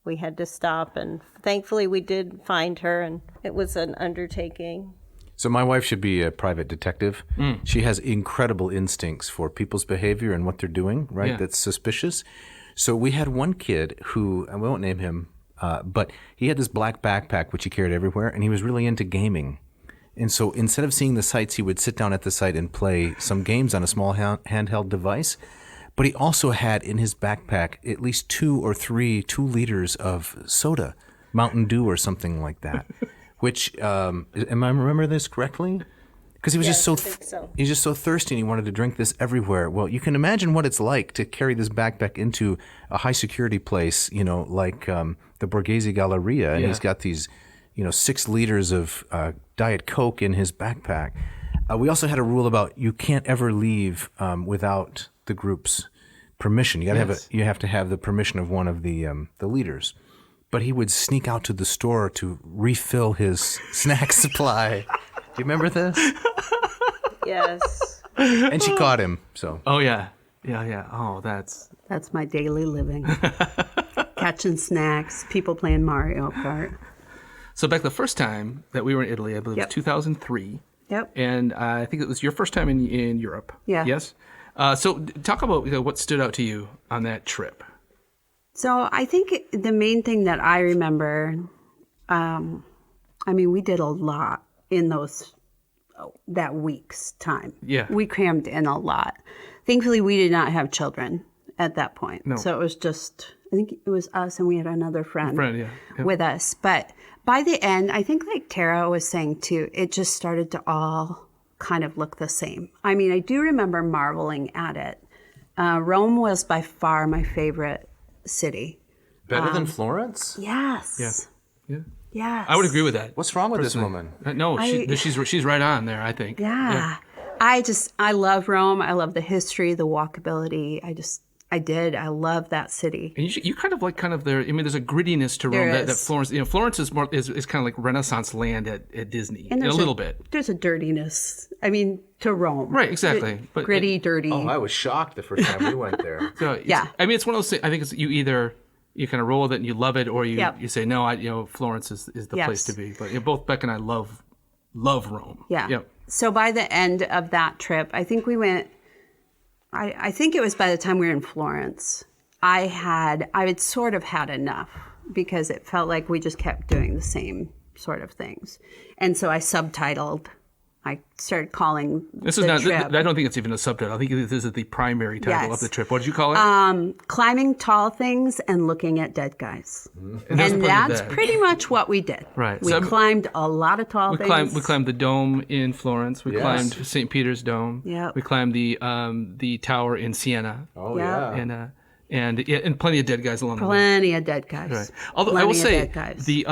we had to stop. And thankfully, we did find her, and it was an undertaking. So my wife should be a private detective. She has incredible instincts for people's behavior and what they're doing, right? Yeah. That's suspicious. So we had one kid who, I won't name him, but he had this black backpack which he carried everywhere, and he was really into gaming. And so instead of seeing the sights, he would sit down at the site and play some games on a small handheld device. But he also had in his backpack at least 2 or 3 2-liters of soda, Mountain Dew or something like that. Which, am I remember this correctly? Because he was Yes, I think so. he's just so thirsty and he wanted to drink this everywhere. Well, you can imagine what it's like to carry this backpack into a high security place, like the Borghese Galleria, and Yeah. he's got these, 6 liters of Diet Coke in his backpack. We also had a rule about you can't ever leave without the group's permission. You have to have the permission of one of the leaders. But he would sneak out to the store to refill his snack supply. Do you remember this? Yes. And she caught him. So Oh, yeah. Yeah. Oh, that's... That's my daily living. Catching snacks, people playing Mario Kart. So back the first time that we were in Italy, I believe it Yep. was 2003. Yep. And I think it was your first time in Europe. Yeah. Yes? So talk about what stood out to you on that trip. So I think the main thing that I remember, we did a lot in that week's time. Yeah. We crammed in a lot. Thankfully, we did not have children at that point. No. So it was just, I think it was us and we had another friend Yeah. Yep. with us. But by the end, I think like Tara was saying too, it just started to all kind of look the same. I do remember marveling at it. Rome was by far my favorite city. better than Florence? Yes. Yeah. Yes. I would agree with that. What's wrong with this woman? No, she's right on there, I think. Yeah. I love Rome. I love the history, the walkability. I love that city. And you kind of like there's a grittiness to There Rome that is. Florence, Florence is more is kind of like Renaissance land at Disney in a there's little bit. There's a dirtiness. To Rome. Right, exactly. But Gritty, dirty. Oh, I was shocked the first time we went there. So it's- Yeah. it's one of those things. I think it's you kind of roll with it and you love it, or you Yep. you say no. Florence is the Yes. place to be. But both Beck and I love Rome. Yeah. Yep. So by the end of that trip, I think we went, I think it was by the time we were in Florence, I had sort of had enough because it felt like we just kept doing the same sort of things. And so I subtitled. I started calling This the is not. trip. I don't think it's even a subtitle. I think this is the primary title Yes. of the trip. What did you call it? Climbing tall things and looking at dead guys. And That's pretty much what we did. Right. We So climbed a lot of tall things. We climbed the dome in Florence. We Yes. climbed St. Peter's Dome. Yep. We climbed the tower in Siena. Oh, Yeah. yeah. And plenty of dead guys along the way. Plenty of dead guys. Right. Although Plenty I will of say dead guys. the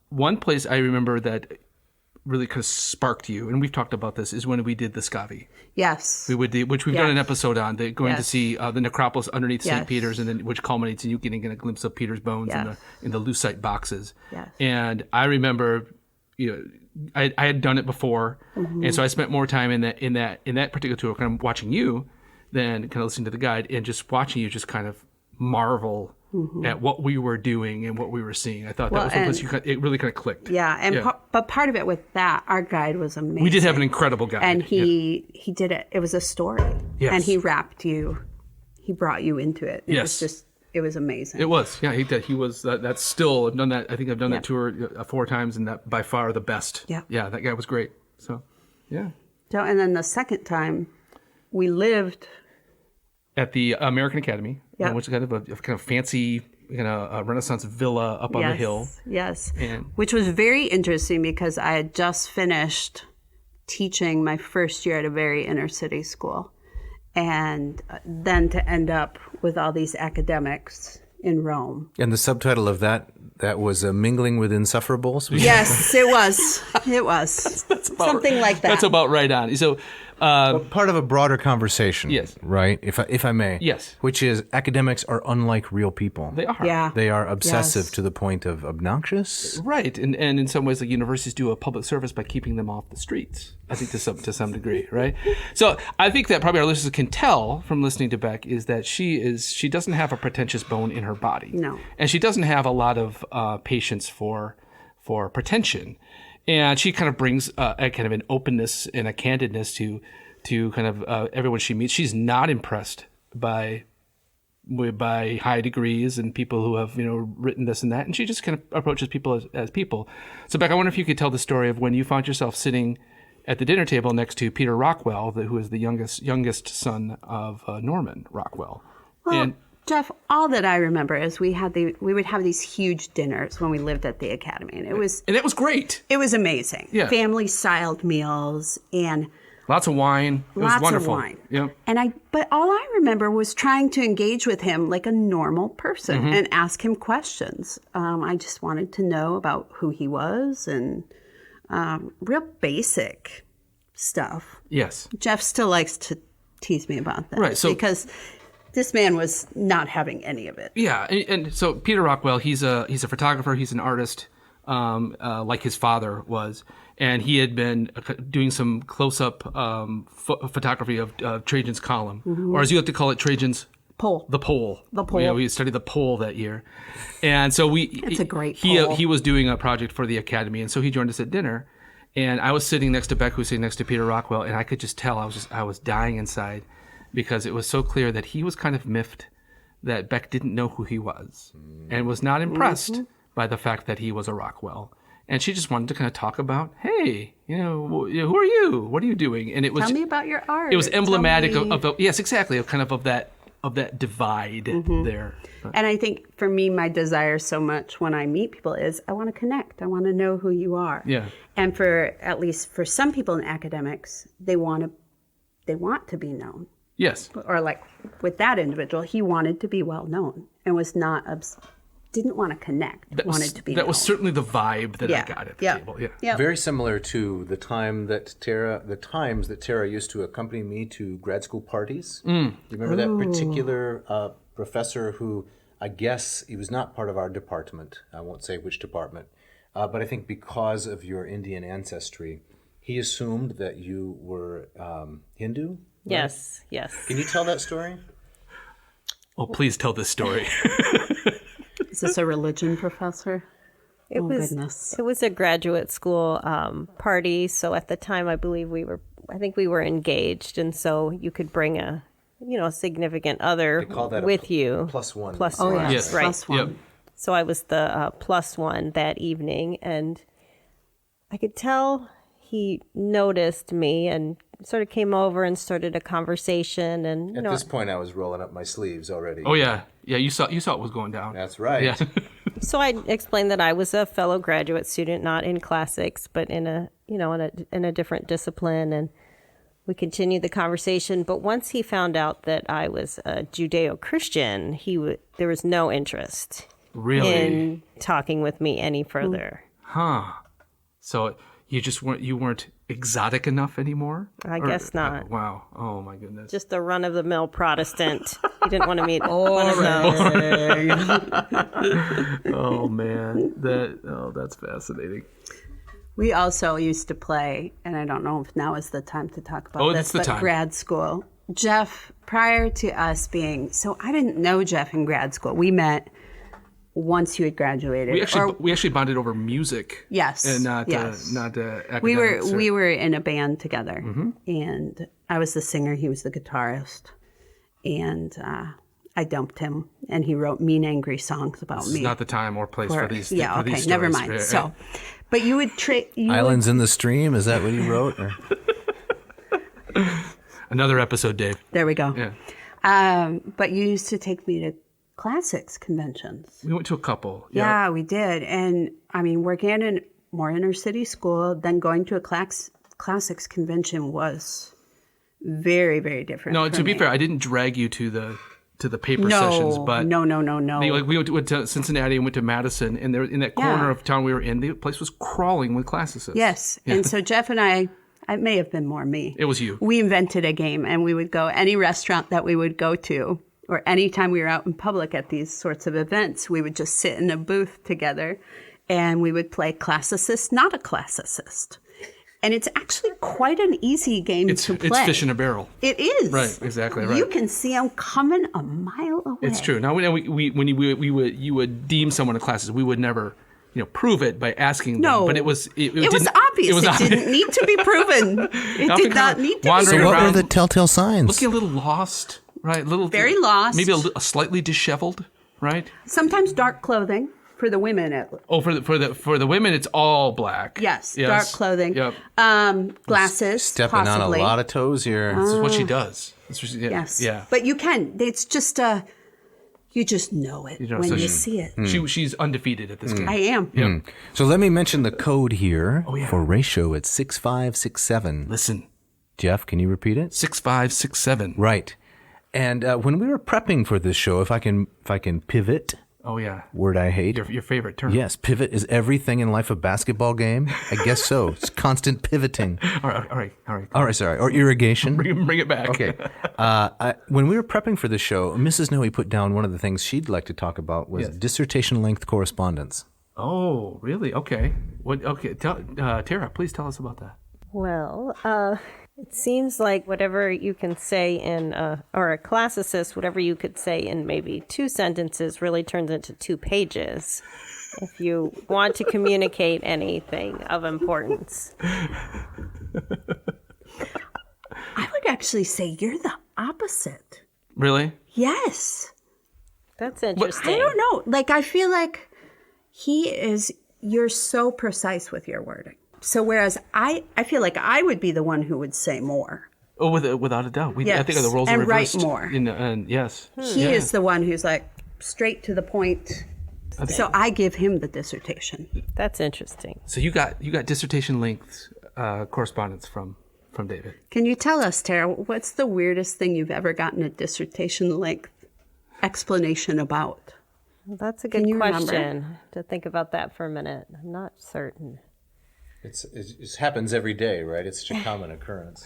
one place I remember that really kind of sparked you, and we've talked about this, is when we did the Scavi. Yes. Which we've done an Yes. episode on, going to Yes. see the necropolis underneath St. Yes. Peter's, and then which culminates in you getting a glimpse of Peter's bones Yes. in the lucite boxes. Yes. And I remember, I had done it before, Mm-hmm. and so I spent more time in that particular tour, kind of watching you, than kind of listening to the guide, and just watching you just kind of marvel at what we were doing and what we were seeing. I thought that was one place it really kind of clicked. Yeah, and but part of it with that, our guide was amazing. We did have an incredible guide, and he did it. It was a story, Yes. and he brought you into it. It Yes. was it was amazing. It was, yeah. He did. He was. That's still. I've done that. I think I've done that tour 4 times, and that by far the best. Yeah. Yeah, that guy was great. So, yeah. So, and then the second time, we lived. At the American Academy, Yeah. which is kind of fancy, a Renaissance villa up on the hill. Yes, And- which was very interesting because I had just finished teaching my first year at a very inner city school, and then to end up with all these academics in Rome. And the subtitle of that was Mingling with Insufferables? Yes, it was. It was something like that. That's about right on. So, Part of a broader conversation. Yes. Right? If I may. Yes. Which is academics are unlike real people. they are. Yeah. They are obsessive Yes. to the point of obnoxious. Right, and in some ways, like universities do a public service by keeping them off the streets. I think to some degree, right? So I think that probably our listeners can tell from listening to Bec is that she doesn't have a pretentious bone in her body, No. and she doesn't have a lot of patience for pretension, and she kind of brings a kind of an openness and a candidness to kind of everyone she meets. She's not impressed by high degrees and people who have written this and that, and she just kind of approaches people as people. So Bec, I wonder if you could tell the story of when you found yourself sitting at the dinner table next to Peter Rockwell, who is the youngest son of Norman Rockwell. Well, And Jeff, all that I remember is we would have these huge dinners when we lived at the academy, and it was great. amazing. Yeah. Family styled meals and Lots of wine. It was lots wonderful. of wine. Yeah. But all I remember was trying to engage with him like a normal person Mm-hmm. and ask him questions. I just wanted to know about who he was and real basic stuff. Yes. Jeff still likes to tease me about that. Right, so- because this man was not having any of it. Yeah, and so Peter Rockwell, he's a photographer, he's an artist, like his father was, and he had been doing some close-up photography of Trajan's column, or as you like to call it, Trajan's Pole. The pole. The pole. Yeah, we studied the pole that year, and so It's a great he pole. he was doing a project for the academy, and so he joined us at dinner, and I was sitting next to Bec, who was sitting next to Peter Rockwell, and I could just tell I was dying inside, because it was so clear that he was kind of miffed that Bec didn't know who he was and was not impressed by the fact that he was a Rockwell. And she just wanted to kind of talk about, hey, who are you? What are you doing? And it was Tell me about your art. it was emblematic Tell me- of yes, exactly, of that divide there. But- And I think for me, my desire so much when I meet people is I want to connect. I want to know who you are. Yeah. And for at least for some people in academics, they want to be known. Yes. Or like with that individual, he wanted to be well known and was not didn't want to connect. Wanted to be that known. was certainly the vibe that I Yeah. got at the Yeah. table. Yeah. Yeah. Very similar to the times that Tara used to accompany me to grad school parties. You remember that particular professor who, I guess, he was not part of our department. I won't say which department, but I think because of your Indian ancestry, he assumed that you were Hindu. Yes, yes. Can you tell that story? Oh, please tell this story. Is this a religion professor? It was goodness. It was a graduate school party. So at the time, I think we were engaged, and so you could bring a significant other They call that with you. plus one. Plus Oh, one, yes. Yes. right. Plus one. Yep. So I was the plus one that evening, and I could tell he noticed me and sort of came over and started a conversation. And At this point, I was rolling up my sleeves already. Oh yeah, you saw it was going down. That's right. Yeah. so I explained that I was a fellow graduate student, not in classics, but in a different discipline, and we continued the conversation. But once he found out that I was a Judeo-Christian, there was no interest Really? in talking with me any further. Huh. So you weren't exotic enough anymore? I guess not. Wow. Oh my goodness. Just a run-of-the-mill Protestant. He didn't want to meet one of those. Oh man. That's fascinating. We also used to play, and I don't know if now is the time to talk about that's the time. grad school. Jeff, prior to us so I didn't know Jeff in grad school. We met once you had graduated. We actually bonded over music. Yes. And not academics. We were in a band together, and I was the singer, he was the guitarist, and I dumped him, and he wrote mean, angry songs about This me. is not the time or place for these. Yeah, for okay, these never stories. mind. So, but you would Islands in the Stream, is that what you wrote? Or? Another episode, Dave. There we go. Yeah. But you used to take me to classics conventions. We went to a couple. Yeah, we did. And I mean, working at a more inner city school, then going to a classics convention was very, very different. No, for to be me. fair, I didn't drag you to the paper sessions, but no. we went to Cincinnati and went to Madison, and there in that corner of town we were in, the place was crawling with classicists. Yes. Yeah. And so Jeff and I, it may have been more me. It was you. We invented a game, and we would go any restaurant that we would go to, or anytime we were out in public at these sorts of events, we would just sit in a booth together, and we would play Classicist, not a classicist. And it's actually quite an easy game to play. It's fish in a barrel. It is. Right, exactly right. You can see them coming a mile away. It's true. Now, when you would deem someone a classicist, we would never, prove it by asking them. No, but it was it was obvious. It didn't need to be proven. It did not need to be wandering So what were around, the telltale signs? looking a little lost, right? Very lost. Maybe a slightly disheveled, right? Sometimes dark clothing for the women. Oh, for the women, it's all black. Yes, dark clothing. Yep. Glasses, Stepping possibly. on a lot of toes here. This is what she does. That's what she, Yes. Yeah. But you can. It's just you just know it when you see it. She's undefeated at this game. I am. Yep. So let me mention the code here for ratio. It's 6567. Listen, Jeff, can you repeat it? 6567. Right. And when we were prepping for this show, if I can pivot, Oh yeah. word I hate. Your favorite term. Yes, pivot is everything in life a basketball game. I guess so. It's constant pivoting. All right. All right, sorry. Or irrigation. Bring it back. Okay. When we were prepping for the show, Mrs. Noe put down one of the things she'd like to talk about was dissertation length correspondence. Oh, really? Okay. What? Okay. Tara, please tell us about that. Well, it seems like whatever you can say in, or a classicist, whatever you could say in maybe 2 sentences really turns into 2 pages if you want to communicate anything of importance. I would actually say you're the opposite. Really? Yes. That's interesting. I don't know. Like, I feel like you're so precise with your wording. So whereas I feel like I would be the one who would say more. Oh, without a doubt. I think the roles and are reversed. write more. Yes. He is the one who's like straight to the point. So I give him the dissertation. That's interesting. So you got dissertation length correspondence from David. Can you tell us, Tara, what's the weirdest thing you've ever gotten a dissertation length explanation about? Well, that's a good you question. remember? To think about that for a minute. I'm not certain. It happens every day, right? It's such a common occurrence.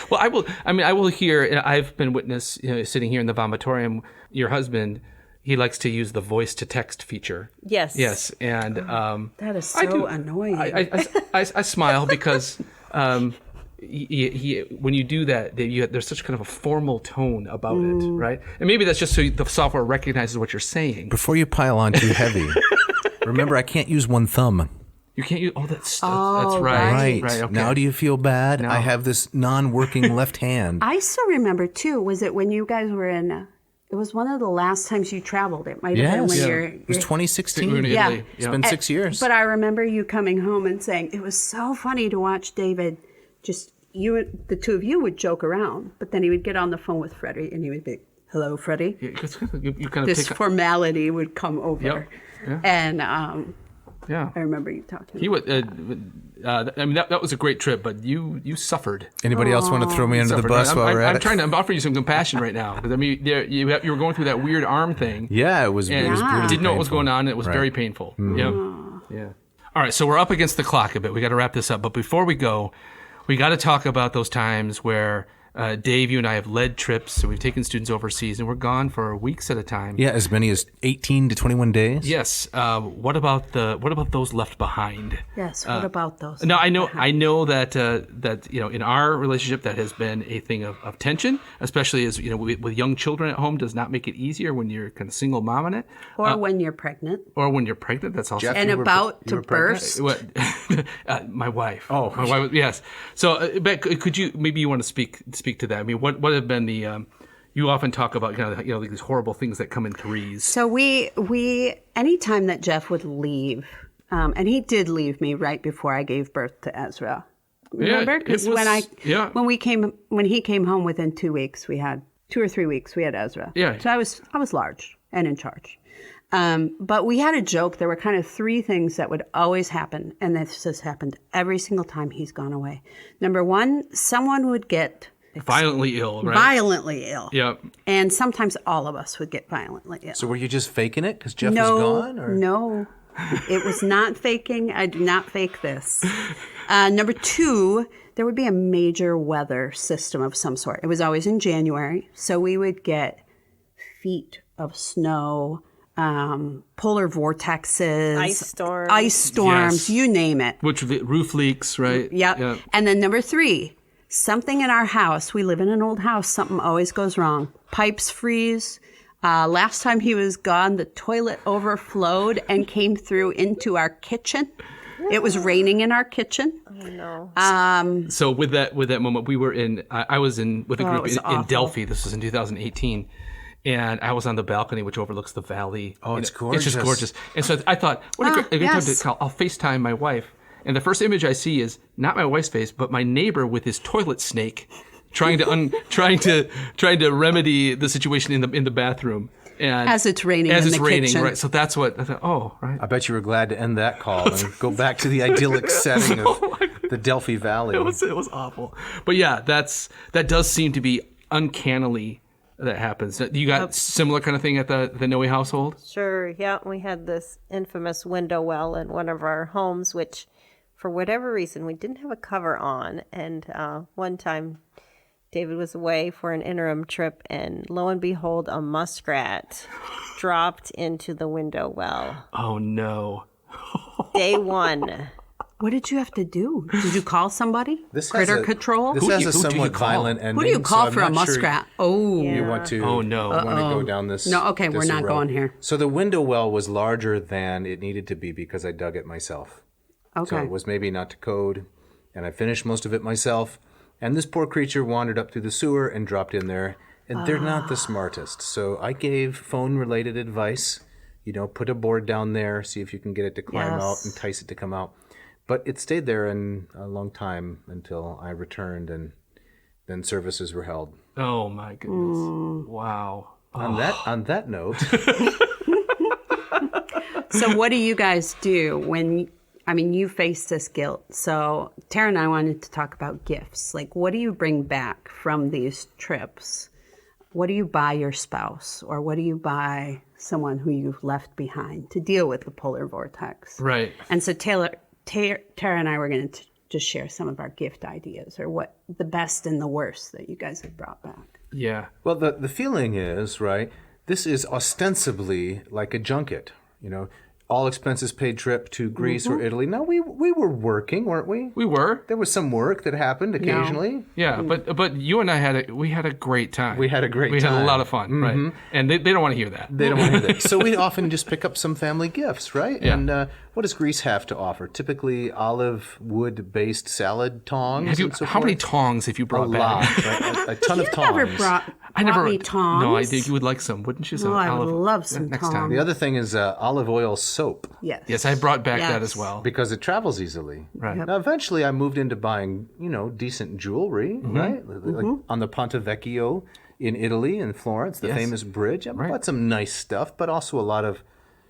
Well, I will hear, and I've been witness, sitting here in the Vomitorium, your husband, he likes to use the voice to text feature. Yes. Yes. And That is so annoying. I smile because when you do that, there's such kind of a formal tone about it, right? And maybe that's just so the software recognizes what you're saying. Before you pile on too heavy, remember I can't use one thumb. You can't use that's right. Right. Okay. Now do you feel bad? No. I have this non-working left hand. I still remember, too, was it when you guys were in It was one of the last times you traveled. It might have been when It was 2016. We were in Yeah. Italy. It's been 6 years. But I remember you coming home and saying it was so funny to watch David. Just the two of you would joke around, but then he would get on the phone with Freddie and he would be, "Hello, Freddie." Yeah, 'cause you kind of This formality would come over, Yep. Yeah. and Yeah. I remember you talking. He would. I mean, that was a great trip, but you suffered. Anybody else want to throw me under the Suffered, bus right? while we're at I'm it? trying to. I'm offering you some compassion right now because I mean, you were going through that weird arm thing. Yeah, it was. And It was brutally didn't know what was painful. going on. And it was Right. very painful. Yeah. All right, so we're up against the clock a bit. We got to wrap this up, but before we go, we got to talk about those times where Dave, you and I have led trips, and we've taken students overseas, and we're gone for weeks at a time. Yeah, as many as 18 to 21 days. Yes. What about those left behind? Yes. What about those? No, I know that in our relationship that has been a thing of tension, especially as with young children at home, does not make it easier when you're kind of single mom in it, Or when you're pregnant or when you're pregnant. That's also Jeff, and you were about you to were pregnant? burst. what my wife. Oh. my wife. Yes. So, Bec, could you maybe you want to speak to that? I mean, what have been the you often talk about these horrible things that come in threes. So we anytime that Jeff would leave, and he did leave me right before I gave birth to Ezra. Remember? it Because was- when he came home within 2 weeks, we had 2 or 3 weeks, we had Ezra. Yeah. So I was large and in charge. But we had a joke. There were kind of 3 things that would always happen, and this has happened every single time he's gone away. Number 1, someone would get Violently ill, right? violently ill. Yep. And sometimes all of us would get violently ill. So were you just faking it because Jeff No, was gone? Or? no. It was not faking. I do not fake this. Number 2, there would be a major weather system of some sort. It was always in January. So we would get feet of snow, polar vortexes, Ice storms. Yes. you name it. Which roof leaks, right? Yep. Yeah. And then number 3, something in our house. We live in an old house. Something always goes wrong. Pipes freeze. Last time he was gone, the toilet overflowed and came through into our kitchen. It was raining in our kitchen. Oh, no. So with that moment, we were I was with a it group was in awful. Delphi. This was in 2018. And I was on the balcony, which overlooks the valley. Oh, it's It's gorgeous. just gorgeous. And so I thought, what a great time to yes. call. I'll FaceTime my wife. And the first image I see is not my wife's face, but my neighbor with his toilet snake, trying to remedy the situation in the bathroom. And As it's raining as in it's the raining, kitchen. right? So that's what I thought. Oh, right. I bet you were glad to end that call and go back to the idyllic setting of the Delphi Valley. It was awful. But yeah, that does seem to be uncannily that happens. You got similar kind of thing at the Noe household? Sure, yeah. We had this infamous window well in one of our homes, which for whatever reason we didn't have a cover on. And one time David was away for an interim trip, and lo and behold, a muskrat dropped into the window well. Oh no. Day 1. What did you have to do? Did you call somebody? This has Critter a- control? This Who has do a you somewhat call? violent ending. Who do you call so for I'm a not sure muskrat? Oh. You want to? Oh, no. Want to go down this? No, okay, we're this not road. going here. So the window well was larger than it needed to be because I dug it myself. Okay. So it was maybe not to code, and I finished most of it myself. And this poor creature wandered up through the sewer and dropped in there. And they're not the smartest. So I gave phone-related advice. Put a board down there, see if you can get it to climb out, Yes. entice it to come out. But it stayed there in a long time until I returned, and then services were held. Oh my goodness. Wow. On that note, So what do you guys do when, you face this guilt. So Tara and I wanted to talk about gifts. Like, what do you bring back from these trips? What do you buy your spouse? Or what do you buy someone who you've left behind to deal with the polar vortex? Right. And so Tara and I were going to just share some of our gift ideas, or what the best and the worst that you guys have brought back. Yeah. well, the feeling is, right, this is ostensibly like a junket, all expenses paid trip to Greece or Italy. No, we were working, weren't we? We were. There was some work that happened occasionally. Yeah, but you and I had a great time. We had a great We had a time. lot of fun, right? And they don't want to hear that. They don't want to hear that. So we often just pick up some family gifts, right? Yeah. And what does Greece have to offer? Typically olive wood-based salad tongs. Have you? and so How many forth. tongs have you A brought back? lot, right? A ton of tongs. Never brought. I never. me tongs. No, I think you would like some, wouldn't you? Oh, I would love some next tongs. time. The other thing is olive oil soap Yes. Yes, I brought back that Yes. as well. because it travels easily. Right. Now, eventually, I moved into buying, decent jewelry, right? Like on the Ponte Vecchio in Italy, in Florence, the Yes. famous bridge. I bought some nice stuff, but also a lot of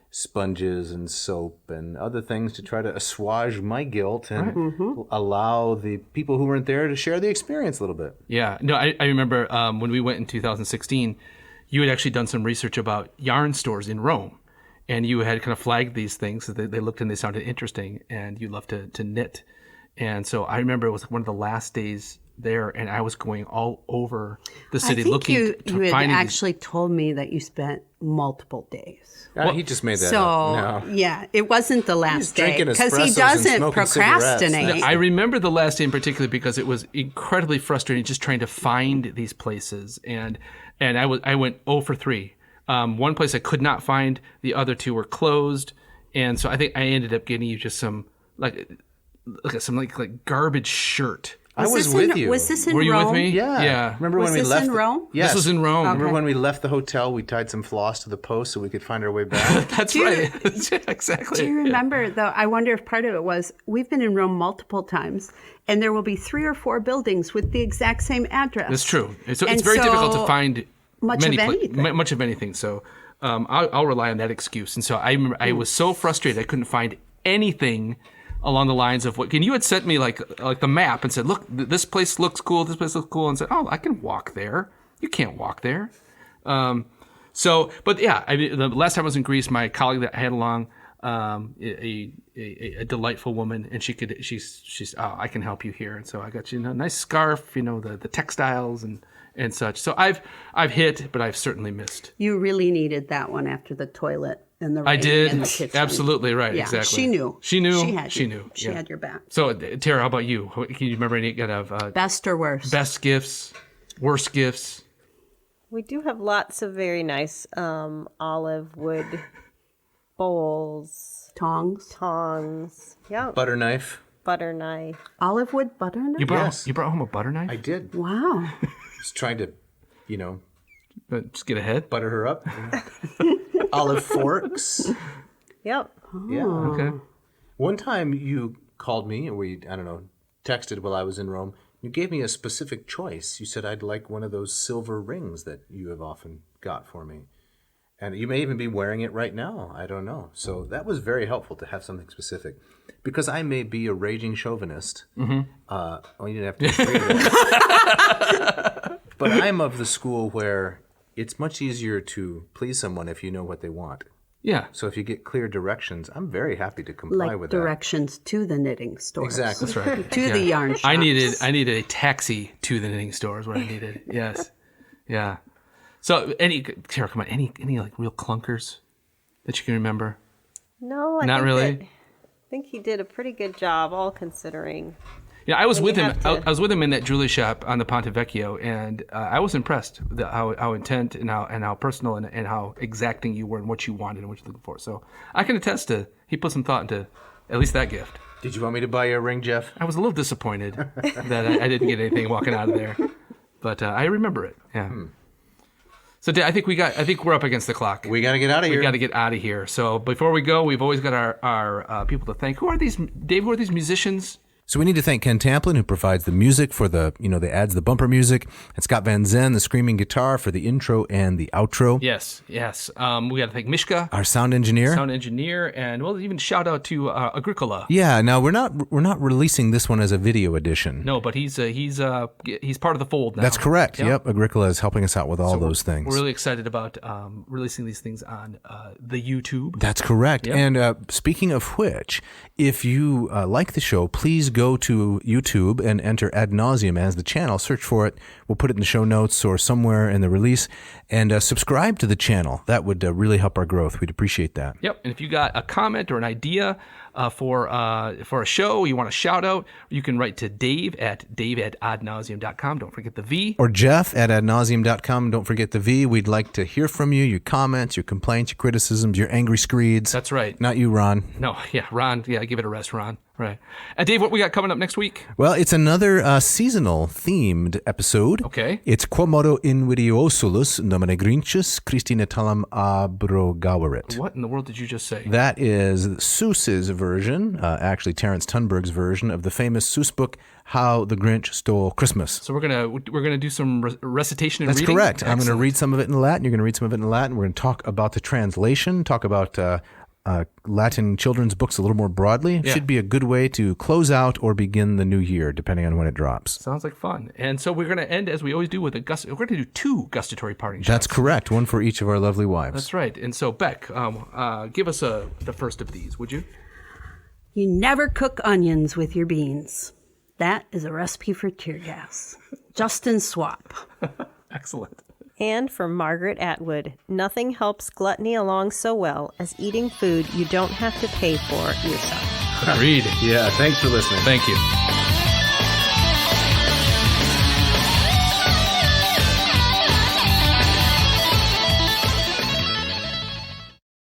sponges and soap and other things to try to assuage my guilt and allow the people who weren't there to share the experience a little bit. Yeah. No, I remember when we went in 2016, you had actually done some research about yarn stores in Rome. And you had kind of flagged these things. So they looked and they sounded interesting. And you love to knit. And so I remember it was one of the last days there. And I was going all over the city I think looking you had finding these. actually told me that you spent multiple days. He just made that So, up. No. yeah, it wasn't the last day. drinking Because he espressos and doesn't smoking procrastinate. I remember the last day in particular because it was incredibly frustrating just trying to find these places. And I went 0 for 3. One place I could not find, the other 2 were closed. And so I think I ended up getting you just some like garbage shirt. I was with you. Was this in Were you Rome? with me? Yeah. Yeah. Remember Was when we this left? in Rome? Yes. This was in Rome. Remember when we left the hotel, we tied some floss to the post so we could find our way back? That's right. Exactly. Do you remember, though? I wonder if part of it was we've been in Rome multiple times, and there will be 3 or 4 buildings with the exact same address. That's true. So And it's very difficult to so find much of anything. much of anything. So I'll rely on that excuse. And so I remember I was so frustrated I couldn't find anything along the lines of what. And you had sent me like the map and said, "Look, this place looks cool. This place looks cool." And said, "Oh, I can walk there. You can't walk there." But yeah, the last time I was in Greece, my colleague that I had along, a delightful woman, and she's I can help you here. And so I got you a nice scarf, the textiles and such. So I've hit, but I've certainly missed. You really needed that one after the toilet and the I rain did. and the kitchen. Absolutely right. Yeah, Exactly. she knew. She knew. She had She you. knew. She Yeah. had your back. So Tara, how about you? Can you remember any kind of Best or worst? best gifts, worst gifts? We do have lots of very nice olive wood bowls, Tongs. tongs, Butter knife. butter knife. Olive wood butter knife? You brought home a butter knife? I did. Wow. Just trying to, Just get ahead. butter her up. Olive forks. Yep. Yeah. Okay. One time you called me, and we, texted while I was in Rome. You gave me a specific choice. You said I'd like one of those silver rings that you have often got for me. And you may even be wearing it right now. I don't know. So that was very helpful to have something specific. Because I may be a raging chauvinist. Mm-hmm. You didn't have to agree with that. But I'm of the school where it's much easier to please someone if you know what they want. Yeah. So if you get clear directions, I'm very happy to comply Like with directions to the knitting store. Exactly. That's right. To the yarn shops. I needed a taxi to the knitting store is what I needed. Yes. Yeah. So Tara, come on, any like real clunkers that you can remember? No, Not really? I think he did a pretty good job, all considering. Yeah, I was But with you him. have to- I was with him in that jewelry shop on the Ponte Vecchio, and I was impressed with how intent and how personal and how exacting you were and what you wanted and what you're looking for. So I can attest to he put some thought into at least that gift. Did you want me to buy you a ring, Jeff? I was a little disappointed that I didn't get anything walking out of there, but I remember it. Yeah. So I think we're up against the clock. We got to get out of here. We got to get out of here. So before we go, we've always got our people to thank. Who are these, Dave? Who are these musicians? So we need to thank Ken Tamplin, who provides the music for the ads, the bumper music, and Scott Van Zen, the screaming guitar for the intro and the outro. Yes. We got to thank Mishka, Our sound engineer. and we'll even shout out to Agricola. Yeah. Now we're not releasing this one as a video edition. No, but he's part of the fold now. That's correct. Yep. Yep. Agricola is helping us out with all those things. We're really excited about releasing these things on the YouTube. That's correct. Yep. And speaking of which, if you like the show, please go to YouTube and enter Ad Nauseam as the channel. Search for it. We'll put it in the show notes or somewhere in the release. And subscribe to the channel. That would really help our growth. We'd appreciate that. Yep. And if you got a comment or an idea for a show you want to shout out, you can write to Dave at oddnauseam.com. Don't forget the V. Or Jeff at adnauseam.com. Don't forget the V. We'd like to hear from you, your comments, your complaints, your criticisms, your angry screeds. That's right. Not you, Ron. No, yeah, Ron. Yeah, give it a rest, Ron. Right. And Dave, what we got coming up next week? Well, it's another seasonal themed episode. Okay. It's Quomodo invidiosulus nomine Grinchus Christi natalam abrogaverit. What in the world did you just say? That is Seuss's version, actually Terence Tunberg's version of the famous Seuss book, How the Grinch Stole Christmas. So we're gonna do some recitation and That's reading? correct. I'm going to Excellent. read some of it in Latin. You're going to read some of it in Latin. We're going to talk about the translation, talk about Latin children's books a little more broadly. It Yeah. should be a good way to close out or begin the new year, depending on when it drops. Sounds like fun. And so we're going to end, as we always do, with we're going to do 2 gustatory parting shots. That's correct. One for each of our lovely wives. That's right. And so, Bec, give us the first of these, would you? You never cook onions with your beans. That is a recipe for tear gas. Justin Swap. Excellent. And from Margaret Atwood, nothing helps gluttony along so well as eating food you don't have to pay for yourself. Agreed. Yeah, thanks for listening. Thank you.